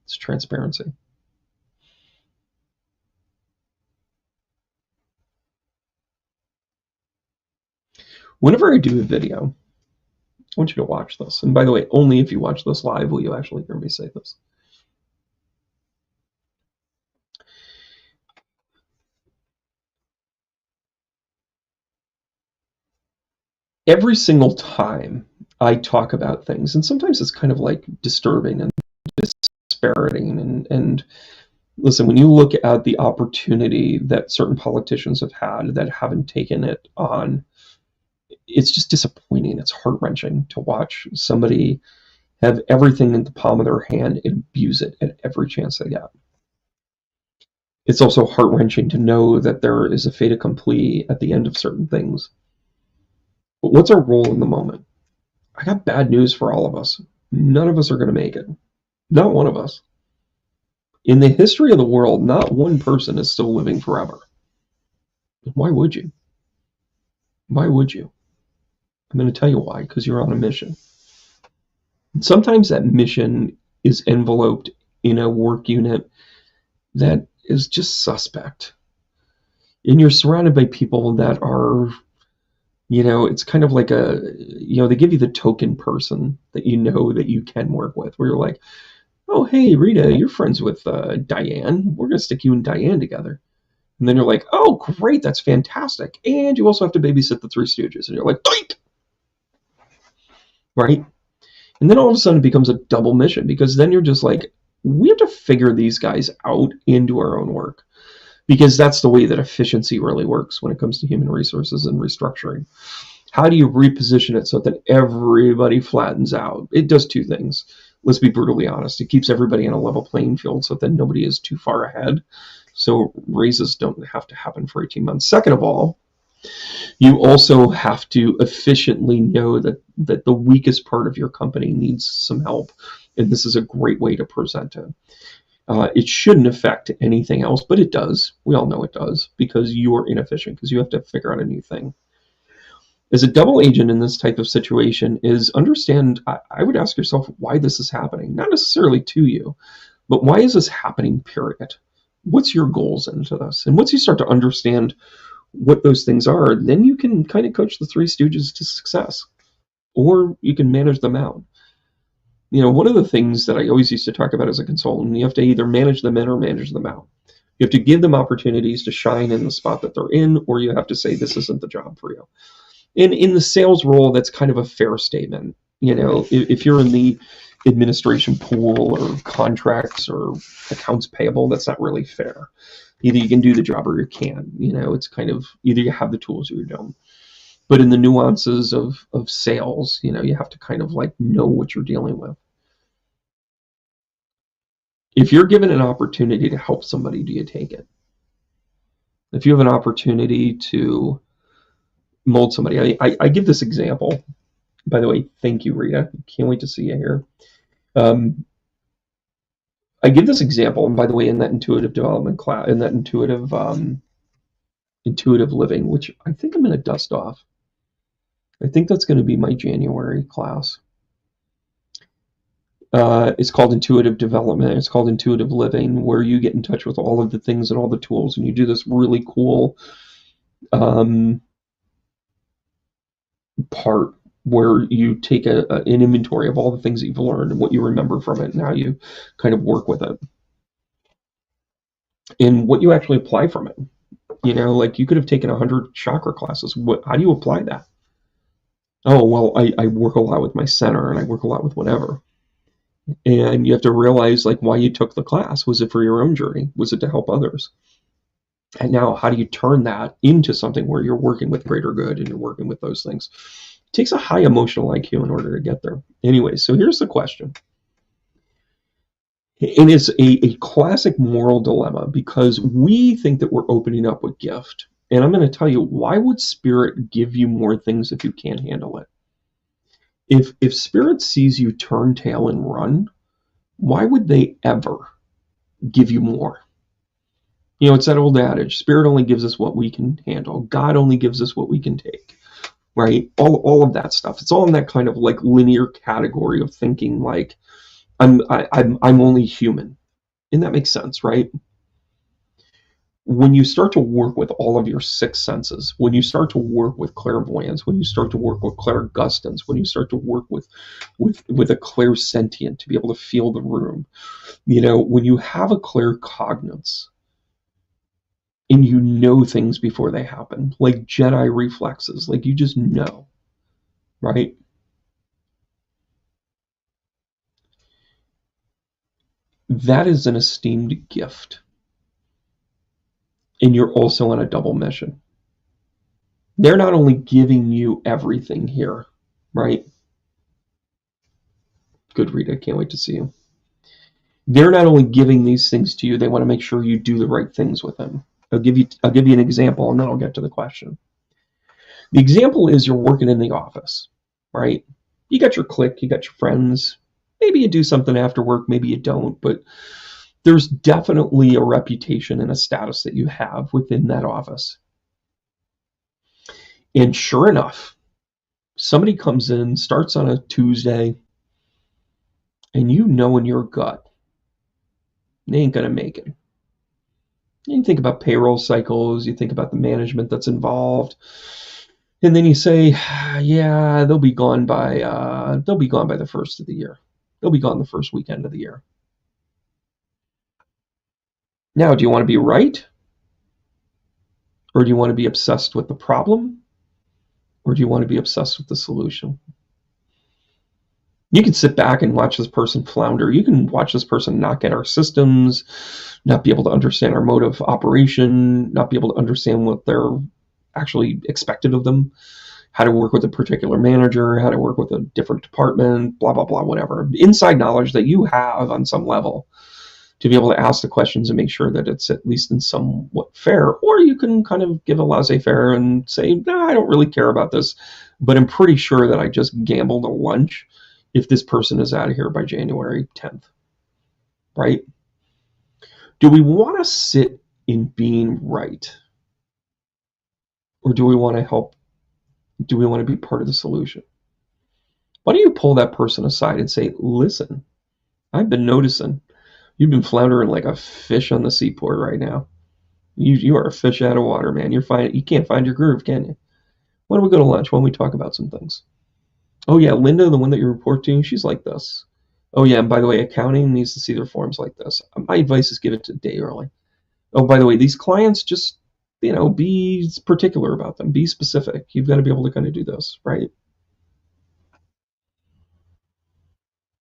It's transparency. Whenever I do a video, I want you to watch this. And by the way, only if you watch this live will you actually hear me say this. Every single time I talk about things, and sometimes it's kind of like disturbing and dispiriting, and listen, when you look at the opportunity that certain politicians have had that haven't taken it on, it's just disappointing. It's heart-wrenching to watch somebody have everything in the palm of their hand and abuse it at every chance they get. It's also heart-wrenching to know that there is a fait accompli at the end of certain things. But what's our role in the moment? I got bad news for all of us. None of us are going to make it. Not one of us. In the history of the world, not one person is still living forever. Why would you? Why would you? I'm going to tell you why, because you're on a mission. And sometimes that mission is enveloped in a work unit that is just suspect. And you're surrounded by people that are, it's kind of like they give you the token person that that you can work with, where you're like, oh, hey, Rita, you're friends with Diane. We're going to stick you and Diane together. And then you're like, oh, great, that's fantastic. And you also have to babysit the Three Stooges. And you're like, doink! Right? And then all of a sudden it becomes a double mission, because then you're just like, we have to figure these guys out and do our own work, because that's the way that efficiency really works when it comes to human resources and restructuring. How do you reposition it so that everybody flattens out? It does two things. Let's be brutally honest. It keeps everybody on a level playing field so that nobody is too far ahead. So raises don't have to happen for 18 months. Second of all, you also have to efficiently know that the weakest part of your company needs some help. And this is a great way to present it. It shouldn't affect anything else, but it does. We all know it does, because you're inefficient, because you have to figure out a new thing. As a double agent in this type of situation is understand, I would ask yourself why this is happening. Not necessarily to you, but why is this happening, period? What's your goals into this? And once you start to understand what those things are, then you can kind of coach the Three Stooges to success, or you can manage them out. One of the things that I always used to talk about as a consultant, you have to either manage them in or manage them out. You have to give them opportunities to shine in the spot that they're in, or you have to say, this isn't the job for you. And in the sales role, that's kind of a fair statement. If you're in the administration pool or contracts or accounts payable, that's not really fair. Either you can do the job or you can't. It's kind of either you have the tools or you don't. But in the nuances of sales, you have to kind of like know what you're dealing with. If you're given an opportunity to help somebody, do you take it? If you have an opportunity to mold somebody, I give this example. By the way, thank you, Rita. Can't wait to see you here. I give this example, and by the way, in that intuitive development class, in that intuitive living, which I think I'm going to dust off. I think that's going to be my January class. It's called Intuitive Development. It's called Intuitive Living, where you get in touch with all of the things and all the tools, and you do this really cool part where you take an inventory of all the things that you've learned and what you remember from it, and how you kind of work with it, and what you actually apply from it. Like you could have taken 100 chakra classes. How do you apply that? Oh, well, I work a lot with my center, and I work a lot with whatever. And you have to realize, like, why you took the class. Was it for your own journey? Was it to help others? And now, how do you turn that into something where you're working with greater good and you're working with those things? It takes a high emotional IQ in order to get there. Anyway, so here's the question. And it's a classic moral dilemma because we think that we're opening up a gift. And I'm going to tell you, why would Spirit give you more things if you can't handle it? If Spirit sees you turn tail and run, why would they ever give you more? You know, it's that old adage, Spirit only gives us what we can handle. God only gives us what we can take, right? All of that stuff. It's all in that kind of like linear category of thinking like I'm only human. And that makes sense, right? When you start to work with all of your six senses, when you start to work with clairvoyance, when you start to work with clairgustance, when you start to work with a clairsentient to be able to feel the room, you know, when you have a claircognizance and you know things before they happen, like Jedi reflexes, like you just know, right? That is an esteemed gift. And you're also on a double mission. They're not only giving you everything here, right? Good, Rita. Can't wait to see you. They're not only giving these things to you, they want to make sure you do the right things with them. I'll give you an example and then I'll get to the question. The example is you're working in the office, right? You got your clique, you got your friends. Maybe you do something after work, maybe you don't, but there's definitely a reputation and a status that you have within that office. And sure enough, somebody comes in, starts on a Tuesday, and you know in your gut, they ain't going to make it. You think about payroll cycles, you think about the management that's involved, and then you say, yeah, they'll be gone by the first of the year. They'll be gone the first weekend of the year. Now, do you want to be right? Or do you want to be obsessed with the problem? Or do you want to be obsessed with the solution? You can sit back and watch this person flounder. You can watch this person not get our systems, not be able to understand our mode of operation, not be able to understand what they're actually expected of them, how to work with a particular manager, how to work with a different department, blah, blah, blah, whatever. Inside knowledge that you have on some level to be able to ask the questions and make sure that it's at least in somewhat fair. Or you can kind of give a laissez-faire and say, nah, I don't really care about this, but I'm pretty sure that I just gambled a lunch if this person is out of here by January 10th, right? Do we want to sit in being right? Or do we want to help? Do we want to be part of the solution? Why don't you pull that person aside and say, listen, I've been noticing you've been floundering like a fish on the seaport right now. You are a fish out of water, man. You can't find your groove, can you? Why don't we go to lunch? Why don't we talk about some things? Oh yeah, Linda, the one that you report to, she's like this. Oh yeah, and by the way, accounting needs to see their forms like this. My advice is give it a day early. Oh, by the way, these clients, just, you know, be particular about them. Be specific. You've got to be able to kind of do this, right?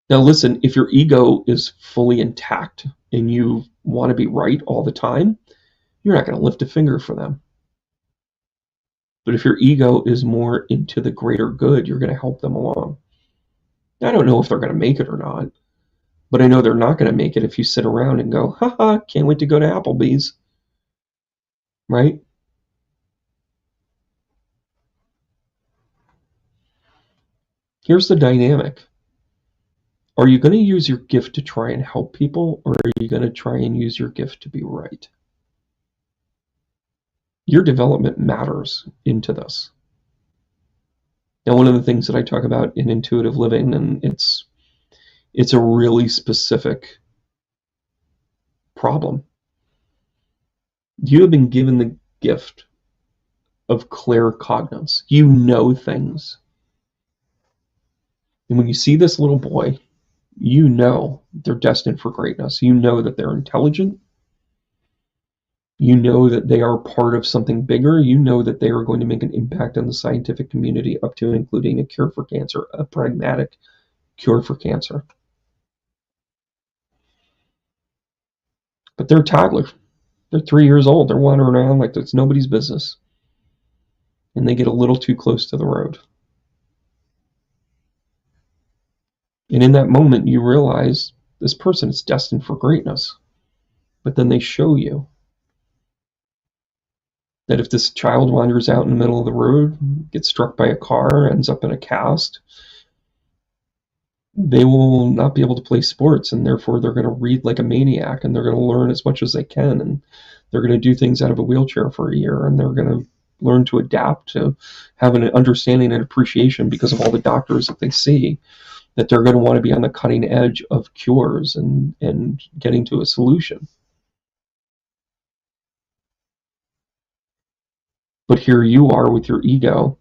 Now listen, if your ego is fully intact and you want to be right all the time, you're not going to lift a finger for them. But if your ego is more into the greater good, you're going to help them along. I don't know if they're going to make it or not, but I know they're not going to make it if you sit around and go, haha, can't wait to go to Applebee's, right? Here's the dynamic. Are you going to use your gift to try and help people, or are you going to try and use your gift to be right? Your development matters into this. Now, one of the things that I talk about in intuitive living, and it's a really specific problem. You have been given the gift of claircognizance. You know things. And when you see this little boy, you know they're destined for greatness. You know that they're intelligent. You know that they are part of something bigger. You know that they are going to make an impact on the scientific community, up to and including a cure for cancer, a pragmatic cure for cancer. But they're a toddler. They're 3 years old. They're wandering around like it's nobody's business. And they get a little too close to the road. And in that moment, you realize this person is destined for greatness. But then they show you that if this child wanders out in the middle of the road, gets struck by a car, ends up in a cast, they will not be able to play sports, and therefore they're going to read like a maniac, and they're going to learn as much as they can, and they're going to do things out of a wheelchair for a year, and they're going to learn to adapt, to have an understanding and appreciation because of all the doctors that they see, that they're going to want to be on the cutting edge of cures and getting to a solution. But here you are with your ego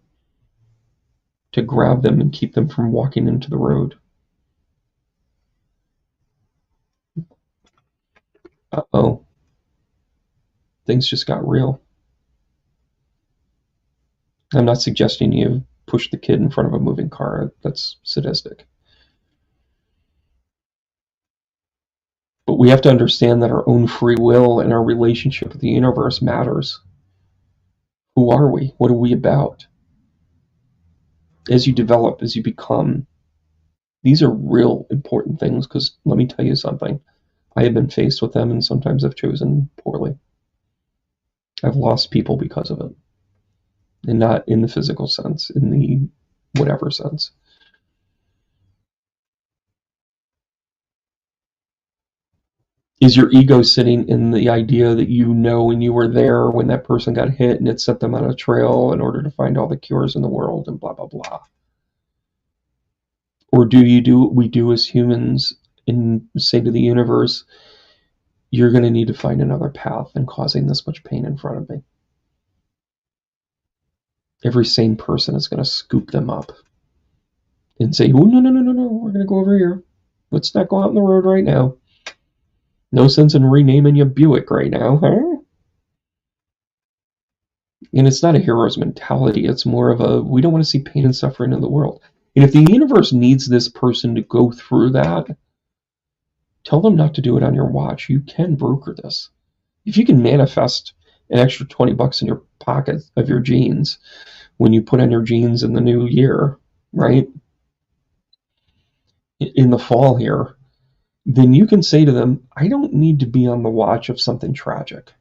to grab them and keep them from walking into the road. Uh-oh. Things just got real. I'm not suggesting you push the kid in front of a moving car. That's sadistic. But we have to understand that our own free will and our relationship with the universe matters. Who are we? What are we about? As you develop, as you become, these are real important things, because let me tell you something. I have been faced with them, and sometimes I've chosen poorly. I've lost people because of it. And not in the physical sense, in the whatever sense. Is your ego sitting in the idea that you know and you were there when that person got hit and it set them on a trail in order to find all the cures in the world and blah, blah, blah? Or do you do what we do as humans and say to the universe, you're going to need to find another path than causing this much pain in front of me? Every sane person is going to scoop them up and say, oh, no, no, no, no, no, we're going to go over here. Let's not go out on the road right now. No sense in renaming you Buick right now, huh? And it's not a hero's mentality. It's more of a, we don't want to see pain and suffering in the world. And if the universe needs this person to go through that, tell them not to do it on your watch. You can broker this. If you can manifest an extra $20 in your pocket of your jeans when you put on your jeans in the new year, right? In the fall here, then you can say to them, I don't need to be on the watch of something tragic.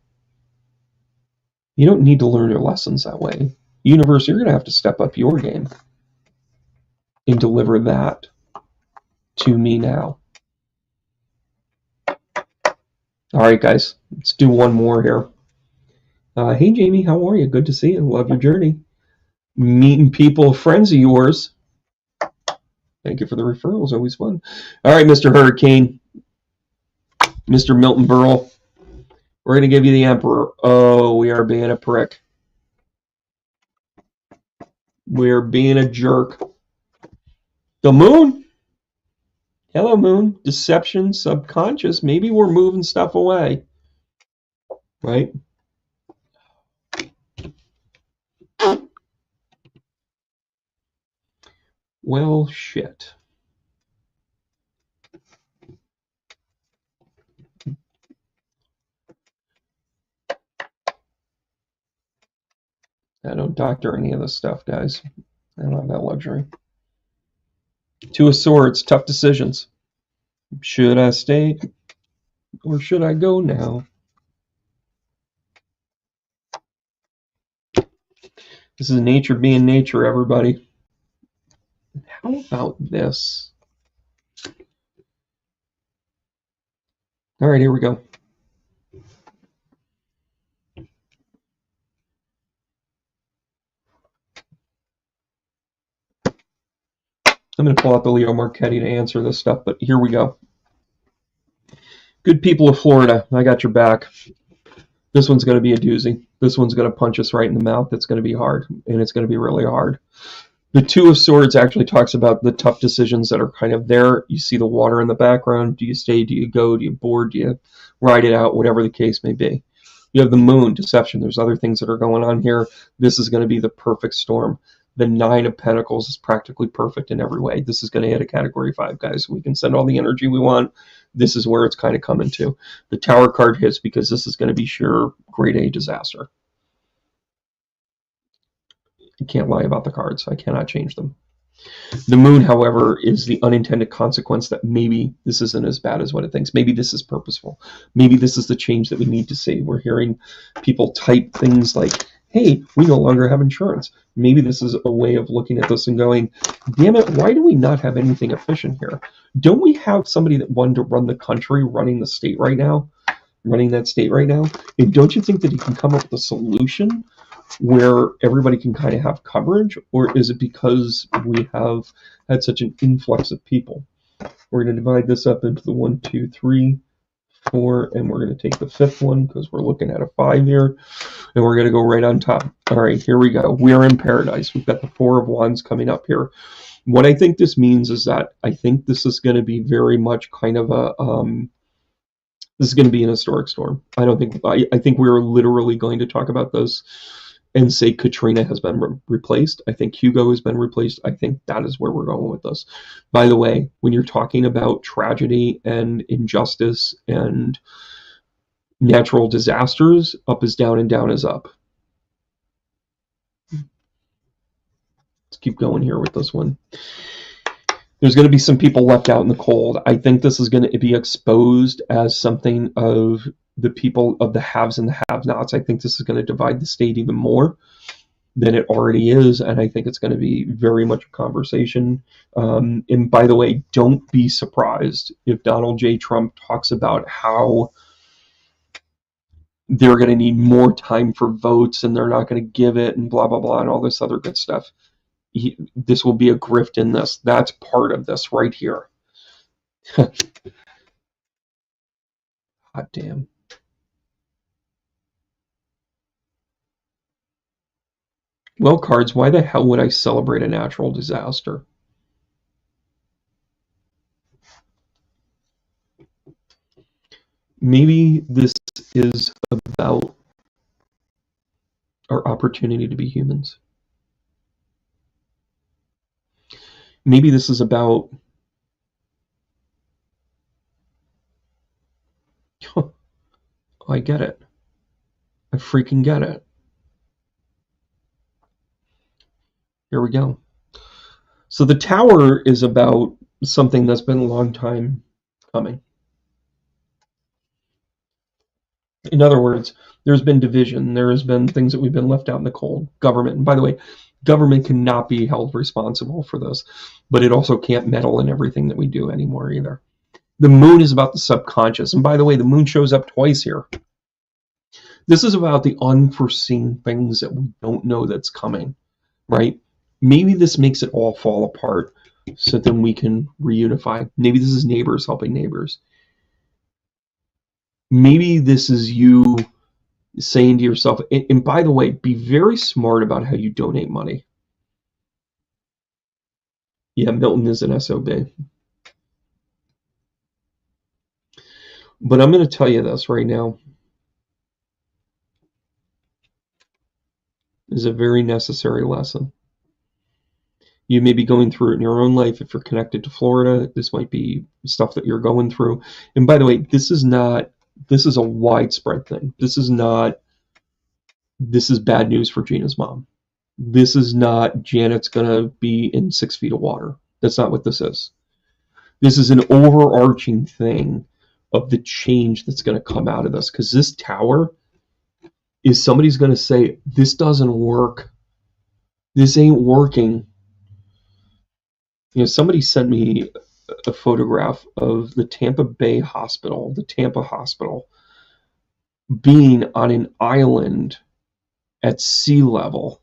You don't need to learn your lessons that way. Universe, you're going to have to step up your game and deliver that to me now. All right, guys, let's do one more here. Hey, Jamie, how are you? Good to see you. Love your journey. Meeting people, friends of yours. Thank you for the referrals. Always fun. All right, Mr. Hurricane, Mr. Milton Berle, we're going to give you the Emperor. Oh, we are being a prick. We're being a jerk. The Moon. Hello, Moon. Deception, subconscious. Maybe we're moving stuff away. Right? Well, shit. I don't doctor any of this stuff, guys. I don't have that luxury. Two of Swords, tough decisions. Should I stay or should I go now? This is nature being nature, everybody. How about this? All right, here we go. I'm going to pull out the Leo Marchetti to answer this stuff, but here we go. Good people of Florida, I got your back. This one's going to be a doozy. This one's going to punch us right in the mouth. It's going to be hard, and it's going to be really hard. The Two of Swords actually talks about the tough decisions that are kind of there. You see the water in the background. Do you stay? Do you go? Do you board? Do you ride it out? Whatever the case may be. You have the Moon, deception. There's other things that are going on here. This is going to be the perfect storm. The Nine of Pentacles is practically perfect in every way. This is going to hit a Category 5, guys. We can send all the energy we want. This is where it's kind of coming to. The Tower card hits because this is going to be sheer grade A disaster. I can't lie about the cards. I cannot change them. The moon, however, is the unintended consequence that maybe this isn't as bad as what it thinks. Maybe this is purposeful. Maybe this is the change that we need to see. We're hearing people type things like, hey, we no longer have insurance. Maybe this is a way of looking at this and going, damn it, why do we not have anything efficient here? Don't we have somebody that wanted to run the country running the state right now? Running that state right now? And don't you think that he can come up with a solution where everybody can kind of have coverage? Or is it because we have had such an influx of people? We're going to divide this up into the 1, 2, 3, 4, and we're going to take the fifth one because we're looking at a 5 here, and we're going to go right on top. All right, here we go. We are in paradise. We've got the 4 of Wands coming up here. What I think this means is that I think this is going to be very much kind of a this is going to be an historic storm. I think we're literally going to talk about this and say Katrina has been replaced. I think Hugo has been replaced. I think that is where we're going with this. By the way, when you're talking about tragedy and injustice and natural disasters, up is down and down is up. Let's keep going here with this one. There's going to be some people left out in the cold. I think this is going to be exposed as something of the people of the haves and the have-nots. I think this is going to divide the state even more than it already is, and I think it's going to be very much a conversation. And by the way, don't be surprised if Donald J. Trump talks about how they're going to need more time for votes and they're not going to give it and blah, blah, blah, and all this other good stuff. This will be a grift in this. That's part of this right here. Hot damn. Well, cards, why the hell would I celebrate a natural disaster? Maybe this is about our opportunity to be humans. Maybe this is about I get it. I freaking get it. Here we go. So the Tower is about something that's been a long time coming. In other words, there's been division. There has been things that we've been left out in the cold. Government. And by the way, government cannot be held responsible for this, but it also can't meddle in everything that we do anymore either. The moon is about the subconscious. And by the way, the moon shows up twice here. This is about the unforeseen things that we don't know that's coming, right? Maybe this makes it all fall apart so then we can reunify. Maybe this is neighbors helping neighbors. Maybe this is you saying to yourself, and by the way, be very smart about how you donate money. Yeah, Milton is an SOB. But I'm going to tell you this right now. Is a very necessary lesson. You may be going through it in your own life. If you're connected to Florida, this might be stuff that you're going through. And by the way, this is a widespread thing. This is bad news for Gina's mom. This is not Janet's going to be in 6 feet of water. That's not what this is. This is an overarching thing of the change that's going to come out of this. Because this Tower is somebody's going to say, this doesn't work. This ain't working. You know, somebody sent me a photograph of the Tampa Bay Hospital, the Tampa Hospital, being on an island at sea level.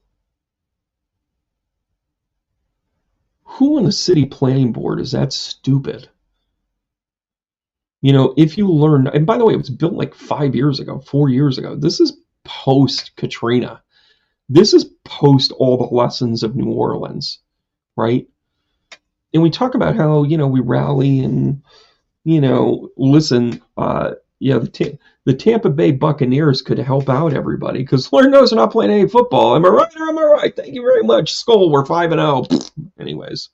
Who on the city planning board is that stupid? You know, if you learn, and by the way, it was built like 5 years ago, 4 years ago. This is post Katrina. This is post all the lessons of New Orleans, right? And we talk about how, you know, we rally and, you know, listen, the Tampa Bay Buccaneers could help out everybody because Lord knows they're not playing any football. Am I right or am I right? Thank you very much. Skull, we're 5-0. Anyways.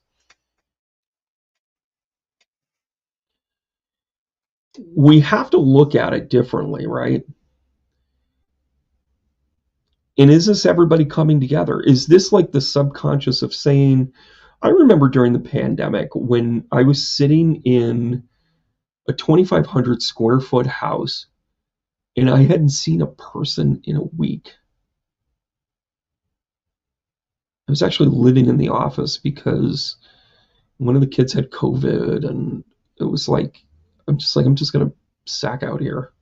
We have to look at it differently, right? And is this everybody coming together? Is this like the subconscious of saying, I remember during the pandemic when I was sitting in a 2,500 square foot house and I hadn't seen a person in a week. I was actually living in the office because one of the kids had COVID, and it was like, I'm just going to sack out here.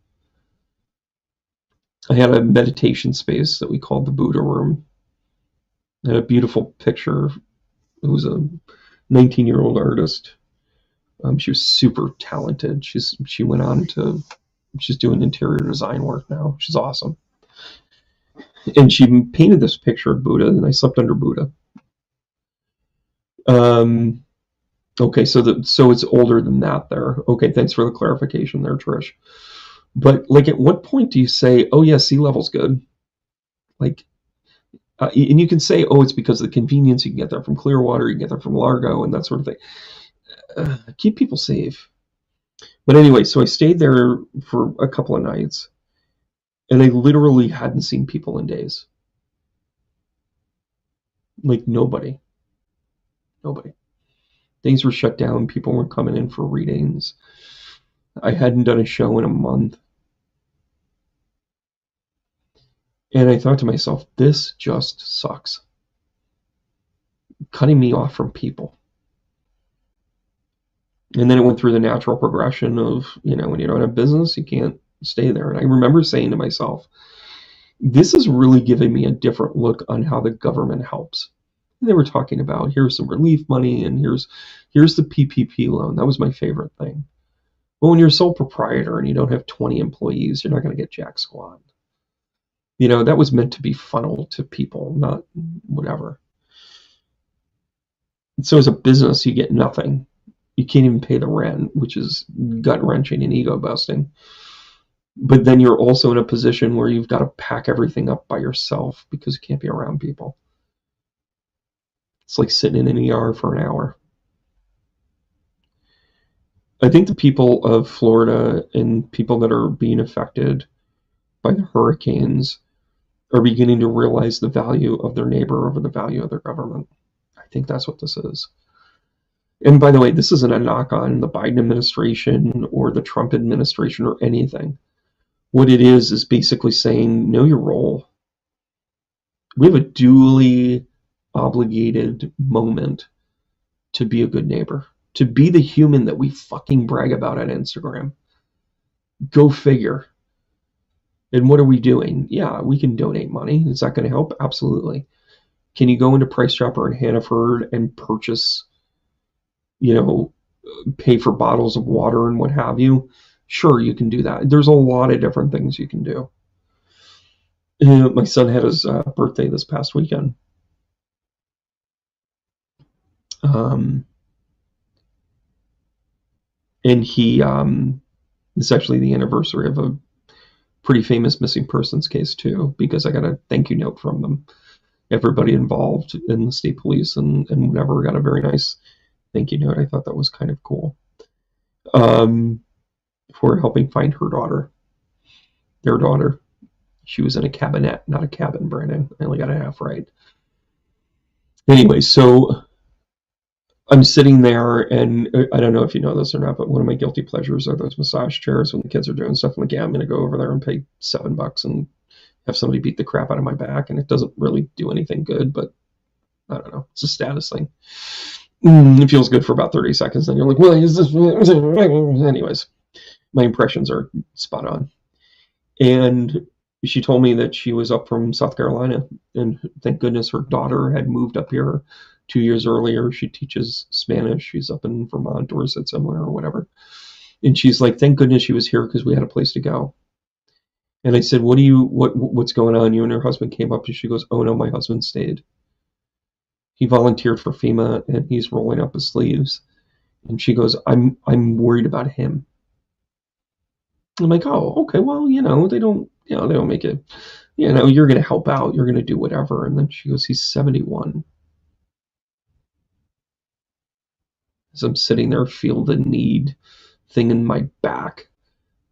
I had a meditation space that we called the Buddha Room. I had a beautiful picture. It was a 19-year-old artist. She was super talented. She went on to, she's doing interior design work now. She's awesome. And she painted this picture of Buddha, and I slept under Buddha. Okay, so it's older than that there. Okay, thanks for the clarification there, Trish. But like, at what point do you say, oh yeah, sea level's good? Like, and you can say, oh, it's because of the convenience. You can get there from Clearwater, you can get there from Largo, and that sort of thing. Keep people safe. But anyway, so I stayed there for a couple of nights, and I literally hadn't seen people in days. Like, nobody. Things were shut down. People weren't coming in for readings. I hadn't done a show in a month. And I thought to myself, this just sucks. Cutting me off from people. And then it went through the natural progression of, when you don't have business, you can't stay there. And I remember saying to myself, this is really giving me a different look on how the government helps. And they were talking about, here's some relief money, and here's the PPP loan. That was my favorite thing. Well, when you're a sole proprietor and you don't have 20 employees, you're not going to get jack squat. That was meant to be funneled to people, not whatever. So as a business, you get nothing. You can't even pay the rent, which is gut-wrenching and ego-busting. But then you're also in a position where you've got to pack everything up by yourself because you can't be around people. It's like sitting in an ER for an hour. I think the people of Florida and people that are being affected by the hurricanes are beginning to realize the value of their neighbor over the value of their government. I think that's what this is. And by the way, this isn't a knock on the Biden administration or the Trump administration or anything. What it is basically saying, know your role. We have a duly obligated moment to be a good neighbor, to be the human that we fucking brag about on Instagram. Go figure. And what are we doing? Yeah, we can donate money. Is that going to help? Absolutely. Can you go into Price Chopper in Hannaford and purchase, pay for bottles of water and what have you? Sure, you can do that. There's a lot of different things you can do. My son had his birthday this past weekend. And he, it's actually the anniversary of a pretty famous missing persons case too, because I got a thank you note from them. Everybody involved in the state police and whatever got a very nice thank you note. I thought that was kind of cool. For helping find her daughter, their daughter. She was in a cabinette, not a cabin, Brandon. I only got a half right. Anyway, so I'm sitting there, and I don't know if you know this or not, but one of my guilty pleasures are those massage chairs when the kids are doing stuff. I'm like, yeah, I'm going to go over there and pay $7 and have somebody beat the crap out of my back. And it doesn't really do anything good, but I don't know. It's a status thing. It feels good for about 30 seconds. Then you're like, well, is this? Anyways, my impressions are spot on. And she told me that she was up from South Carolina, and thank goodness her daughter had moved up here 2 years earlier. She teaches Spanish. She's up in Vermont or somewhere or whatever. And she's like, thank goodness she was here because we had a place to go. And I said, what's going on? You and her husband came up, and she goes, oh no, my husband stayed. He volunteered for FEMA, and he's rolling up his sleeves. And she goes, I'm worried about him. I'm like, oh, okay, well, they don't make it, you're going to help out, you're going to do whatever. And then she goes, he's 71. As I'm sitting there, feel the need thing in my back,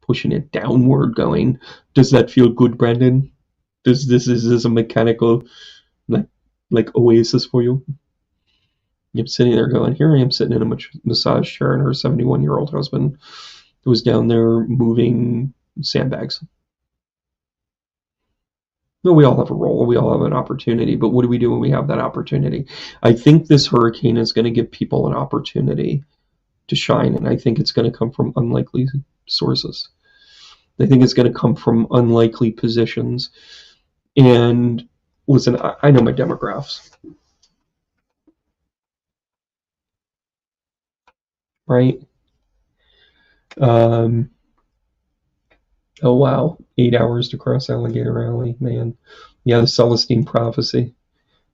pushing it downward, going, does that feel good, Brandon? Is this a mechanical, like oasis for you? I'm sitting there going, here I am sitting in a massage chair, and her 71-year-old husband was down there moving sandbags. No, we all have a role. We all have an opportunity. But what do we do when we have that opportunity? I think this hurricane is going to give people an opportunity to shine, and I think it's going to come from unlikely sources. I think it's going to come from unlikely positions. And listen, I know my demographics, right? Oh wow, 8 hours to cross Alligator Alley, man. Yeah, the Celestine Prophecy.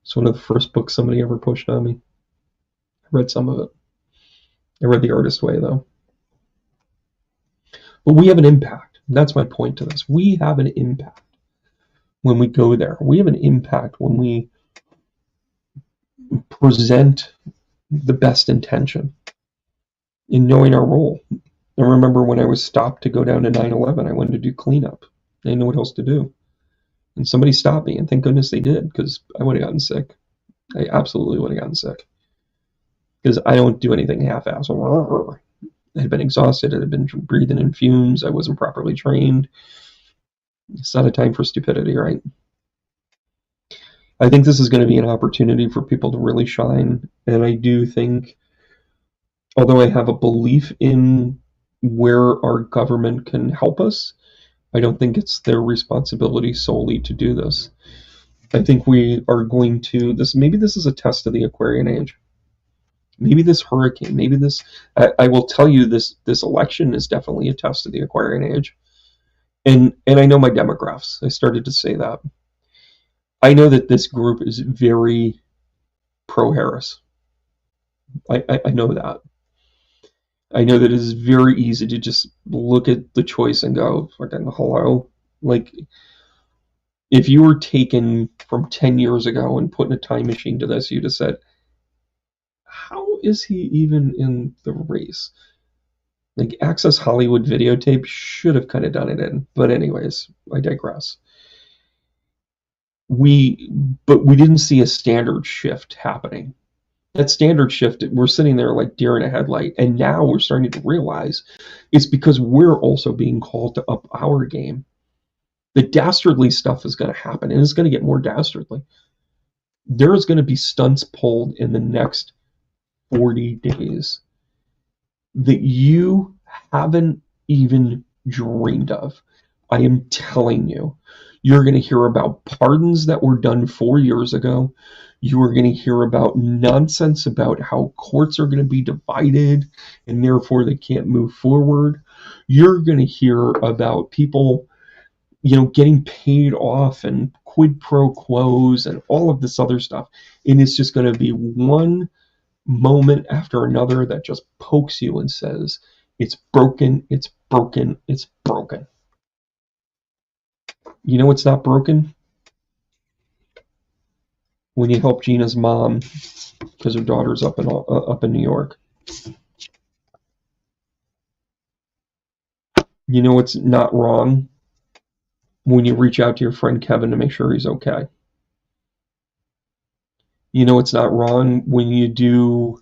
It's one of the first books somebody ever pushed on me. I read some of it. I read The Artist Way, though. But we have an impact. That's my point to this. We have an impact when we go there. We have an impact when we present the best intention in knowing our role. I remember when I was stopped to go down to 9/11, I wanted to do cleanup. I didn't know what else to do. And somebody stopped me, and thank goodness they did, because I would have gotten sick. I absolutely would have gotten sick. Because I don't do anything half-assed. I had been exhausted. I had been breathing in fumes. I wasn't properly trained. It's not a time for stupidity, right? I think this is going to be an opportunity for people to really shine. And I do think, although I have a belief in where our government can help us, I don't think it's their responsibility solely to do this. I think we are going to maybe this is a test of the Aquarian age. Maybe this hurricane, maybe this, I will tell you, this election is definitely a test of the Aquarian age. And I know my demographics. I started to say that. I know that this group is very pro-Harris. I know that. I know that it is very easy to just look at the choice and go, hello? Like, if you were taken from 10 years ago and put in a time machine to this, you'd have said, how is he even in the race? Like, Access Hollywood videotape should have kind of done it in. But anyways, I digress. But we didn't see a standard shift happening. That standard shift, we're sitting there like deer in a headlight, and now we're starting to realize it's because we're also being called to up our game. The dastardly stuff is going to happen, and it's going to get more dastardly. There is going to be stunts pulled in the next 40 days that you haven't even dreamed of. I am telling you. You're going to hear about pardons that were done 4 years ago. You are going to hear about nonsense about how courts are going to be divided and therefore they can't move forward. You're going to hear about people, getting paid off and quid pro quos and all of this other stuff. And it's just going to be one moment after another that just pokes you and says, it's broken, it's broken, it's broken. You know what's not broken? When you help Gina's mom because her daughter's up in New York. You know what's not wrong? When you reach out to your friend Kevin to make sure he's okay. You know what's not wrong? When you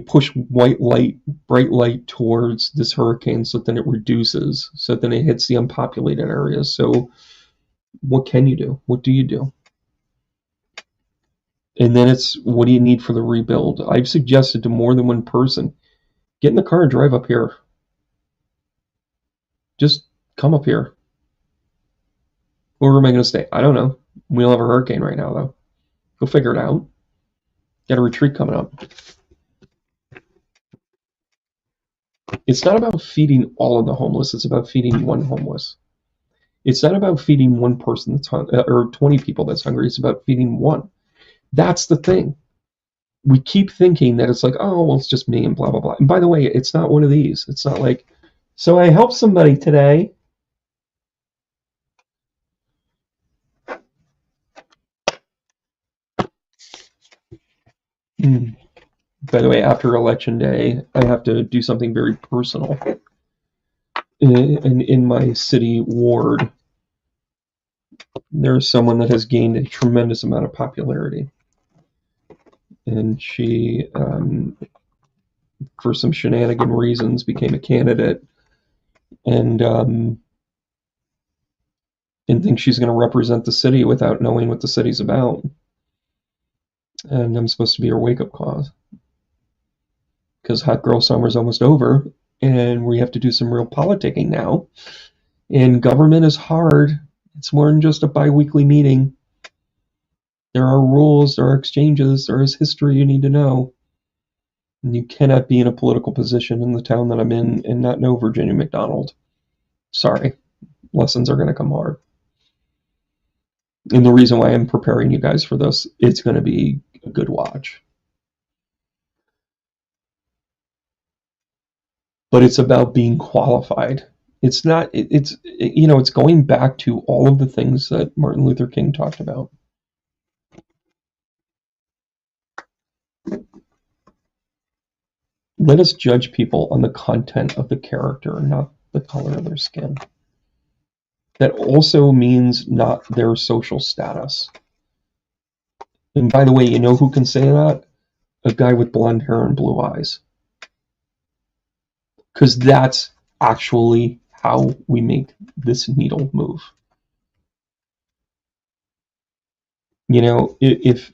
push bright light towards this hurricane so then it reduces, so then it hits the unpopulated areas. So what can you do? What do you do? And then it's, what do you need for the rebuild? I've suggested to more than one person, get in the car and drive up here. Just come up here. Where am I going to stay? I don't know. We don't have a hurricane right now, though. Go figure it out. Got a retreat coming up. It's not about feeding all of the homeless. It's about feeding one homeless. It's not about feeding one person that's hungry, or 20 people that's hungry. It's about feeding one. That's the thing. We keep thinking that it's like, oh, well, it's just me and blah, blah, blah. And by the way, it's not one of these. It's not like, so I helped somebody today. By the way, after Election Day, I have to do something very personal. In my city ward, there's someone that has gained a tremendous amount of popularity. and she, for some shenanigan reasons, became a candidate, and thinks she's going to represent the city without knowing what the city's about. And I'm supposed to be her wake-up call, because Hot Girl Summer's almost over, and we have to do some real politicking now. And government is hard. It's more than just a bi-weekly meeting. There are rules, there are exchanges, there is history you need to know. And you cannot be in a political position in the town that I'm in and not know Virginia McDonald. Sorry. Lessons are going to come hard. And the reason why I'm preparing you guys for this, it's going to be a good watch. But it's about being qualified. It's not, it's going back to all of the things that Martin Luther King talked about. Let us judge people on the content of the character, not the color of their skin. That also means not their social status. And by the way, you know who can say that? A guy with blonde hair and blue eyes. Because that's actually how we make this needle move. You know, if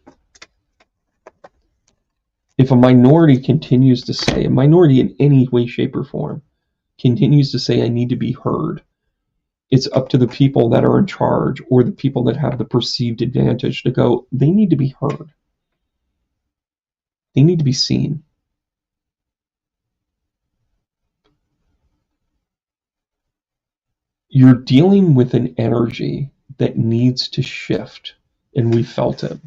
a minority continues to say, a minority in any way, shape, or form, continues to say, I need to be heard, it's up to the people that are in charge or the people that have the perceived advantage to go, they need to be heard. They need to be seen. You're dealing with an energy that needs to shift, and we felt it.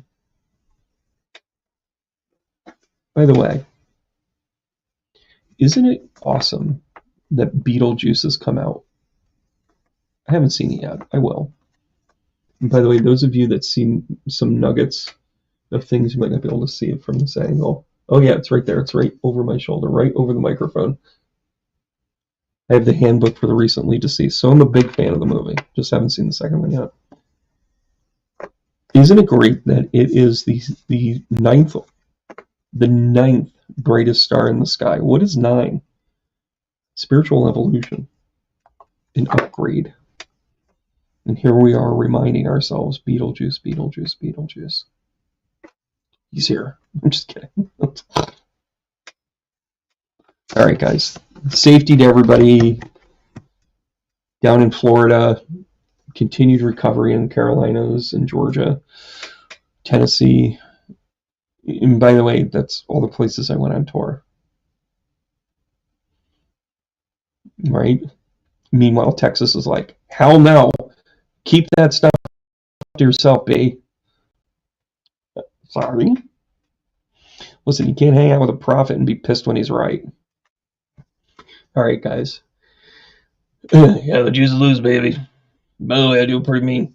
By the way, isn't it awesome that Beetlejuice has come out? I haven't seen it yet. I will. And by the way, those of you that see some nuggets of things, you might not be able to see it from this angle. Oh yeah, it's right there. It's right over my shoulder, right over the microphone. I have the handbook for the recently deceased, so I'm a big fan of the movie. Just haven't seen the second one yet. Isn't it great that it is the ninth brightest star in the sky? What is 9? Spiritual evolution, an upgrade. And here we are reminding ourselves, Beetlejuice, Beetlejuice, Beetlejuice. He's here. I'm just kidding. All right, guys. Safety to everybody down in Florida. Continued recovery in Carolinas and Georgia, Tennessee. And by the way, that's all the places I went on tour. Right? Meanwhile, Texas is like, hell no. Keep that stuff to yourself, B. Sorry. Listen, you can't hang out with a prophet and be pissed when he's right. All right, guys. Yeah, the Jews lose, baby. By the way, I do pretty mean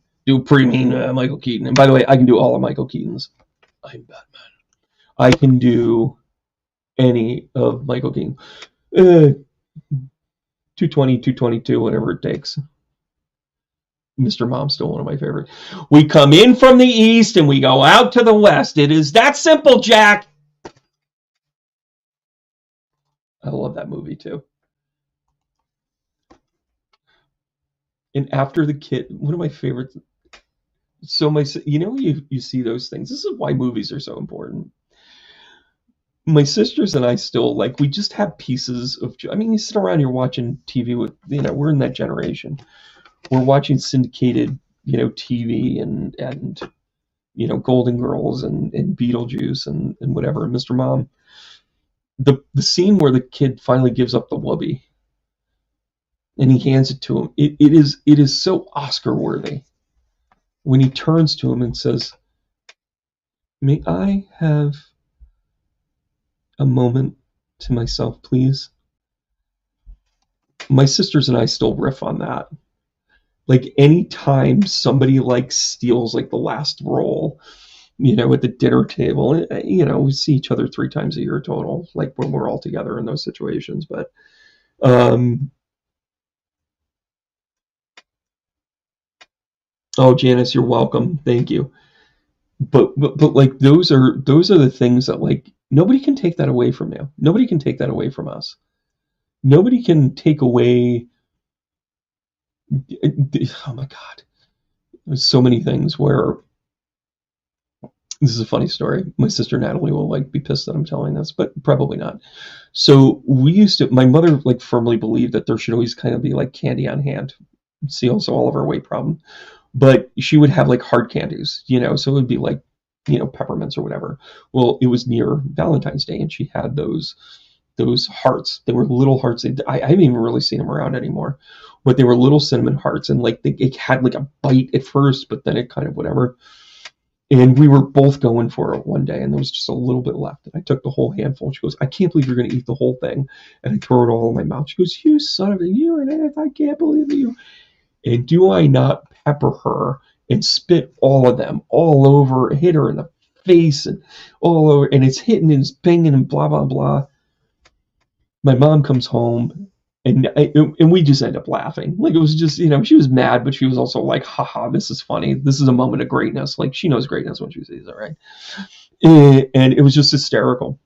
Michael Keaton. And by the way, I can do all of Michael Keaton's. I'm Batman. I can do any of Michael Keaton. 220, 222, whatever it takes. Mr. Mom's still one of my favorites. We come in from the east and we go out to the west. It is that simple, Jack. I love that movie too. And after the kid, one of my favorites. So you see those things. This is why movies are so important. My sisters and I still, we just have pieces of, you sit around, you're watching TV with, we're in that generation. We're watching syndicated, TV and Golden Girls and Beetlejuice and whatever. And Mr. Mom, the scene where the kid finally gives up the whoopee and he hands it to him, it is so Oscar worthy when he turns to him and says, "May I have a moment to myself, please?" My sisters and I still riff on that. Any time somebody steals the last roll, at the dinner table, we see each other 3 times a year total, when we're all together in those situations. But oh, Janice, you're welcome. Thank you. but like those are the things that like nobody can take that away from you. Nobody can take that away from us. Nobody can take away. Oh my God, there's so many things where this is a funny story. My sister Natalie will like be pissed that I'm telling this, but probably not. So we used to. My mother like firmly believed that there should always kind of be like candy on hand. See also all of our weight problem. But she would have like hard candies, so it would be like, peppermints or whatever. Well, it was near Valentine's Day, and she had those hearts. They were little hearts. I haven't even really seen them around anymore, but they were little cinnamon hearts, and like it had like a bite at first, but then it kind of whatever. And we were both going for it one day, and there was just a little bit left. And I took the whole handful. She goes, "I can't believe you're going to eat the whole thing." And I throw it all in my mouth. She goes, "You son of a, you and I can't believe you." And do I not pepper her and spit all of them all over, hit her in the face and all over, and it's hitting and it's banging and blah, blah, blah. My mom comes home and we just end up laughing. Like it was just, she was mad, but she was also like, haha, this is funny. This is a moment of greatness. Like she knows greatness when she sees it, right? And it was just hysterical.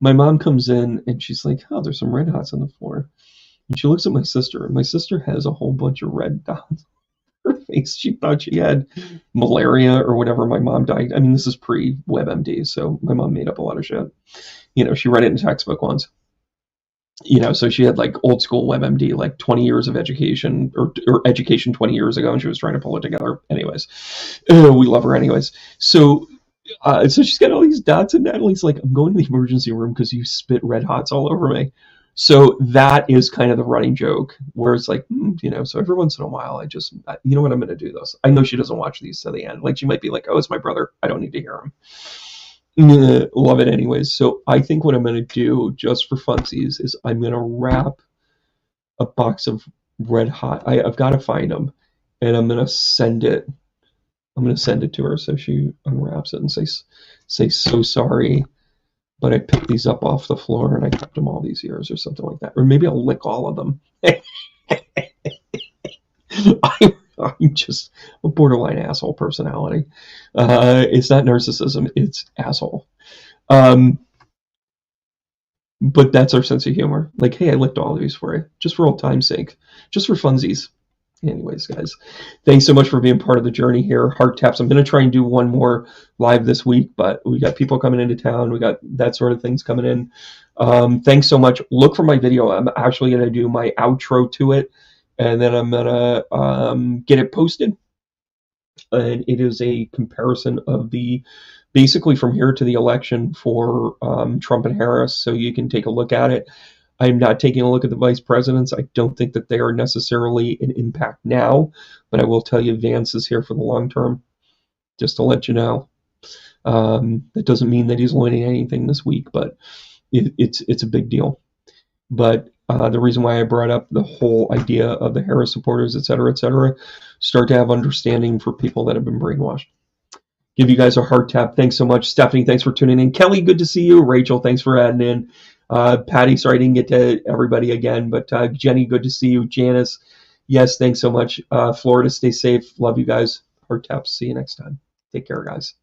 My mom comes in and she's like, oh, there's some red hots on the floor. And she looks at my sister, and my sister has a whole bunch of red dots on her face. She thought she had malaria or whatever. My mom died. I mean, this is pre-WebMD, so my mom made up a lot of shit. She read it in textbook once. So she had like old school WebMD, like 20 years of education or education 20 years ago, and she was trying to pull it together. Anyways, we love her anyways. So she's got all these dots, and Natalie's like, I'm going to the emergency room because you spit red hots all over me. So that is kind of the running joke, where it's like, so every once in a while, you know what, I'm going to do this. I know she doesn't watch these to the end. Like she might be like, oh, it's my brother. I don't need to hear him. Love it anyways. So I think what I'm going to do just for funsies is I'm going to wrap a box of red hot. I've got to find them, and I'm going to send it. I'm going to send it to her so she unwraps it and say so sorry, but I picked these up off the floor and I kept them all these years or something like that. Or maybe I'll lick all of them. I'm just a borderline asshole personality. It's not narcissism, it's asshole. But that's our sense of humor. Like, hey, I licked all of these for you, just for old time's sake, just for funsies. Anyways, guys, thanks so much for being part of the journey here. Heart taps. I'm going to try and do one more live this week, but we got people coming into town. We got that sort of things coming in. Thanks so much. Look for my video. I'm actually going to do my outro to it, and then I'm going to get it posted. And it is a comparison of basically from here to the election for Trump and Harris, so you can take a look at it. I'm not taking a look at the vice presidents. I don't think that they are necessarily an impact now, but I will tell you Vance is here for the long term, just to let you know. That doesn't mean that he's winning anything this week, but it's a big deal. But the reason why I brought up the whole idea of the Harris supporters, et cetera, start to have understanding for people that have been brainwashed. Give you guys a heart tap. Thanks so much. Stephanie, thanks for tuning in. Kelly, good to see you. Rachel, thanks for adding in. Patty, sorry I didn't get to everybody again, but Jenny, good to see you. Janice, yes, thanks so much. Florida, stay safe. Love you guys. Heart taps. See you next time. Take care, guys.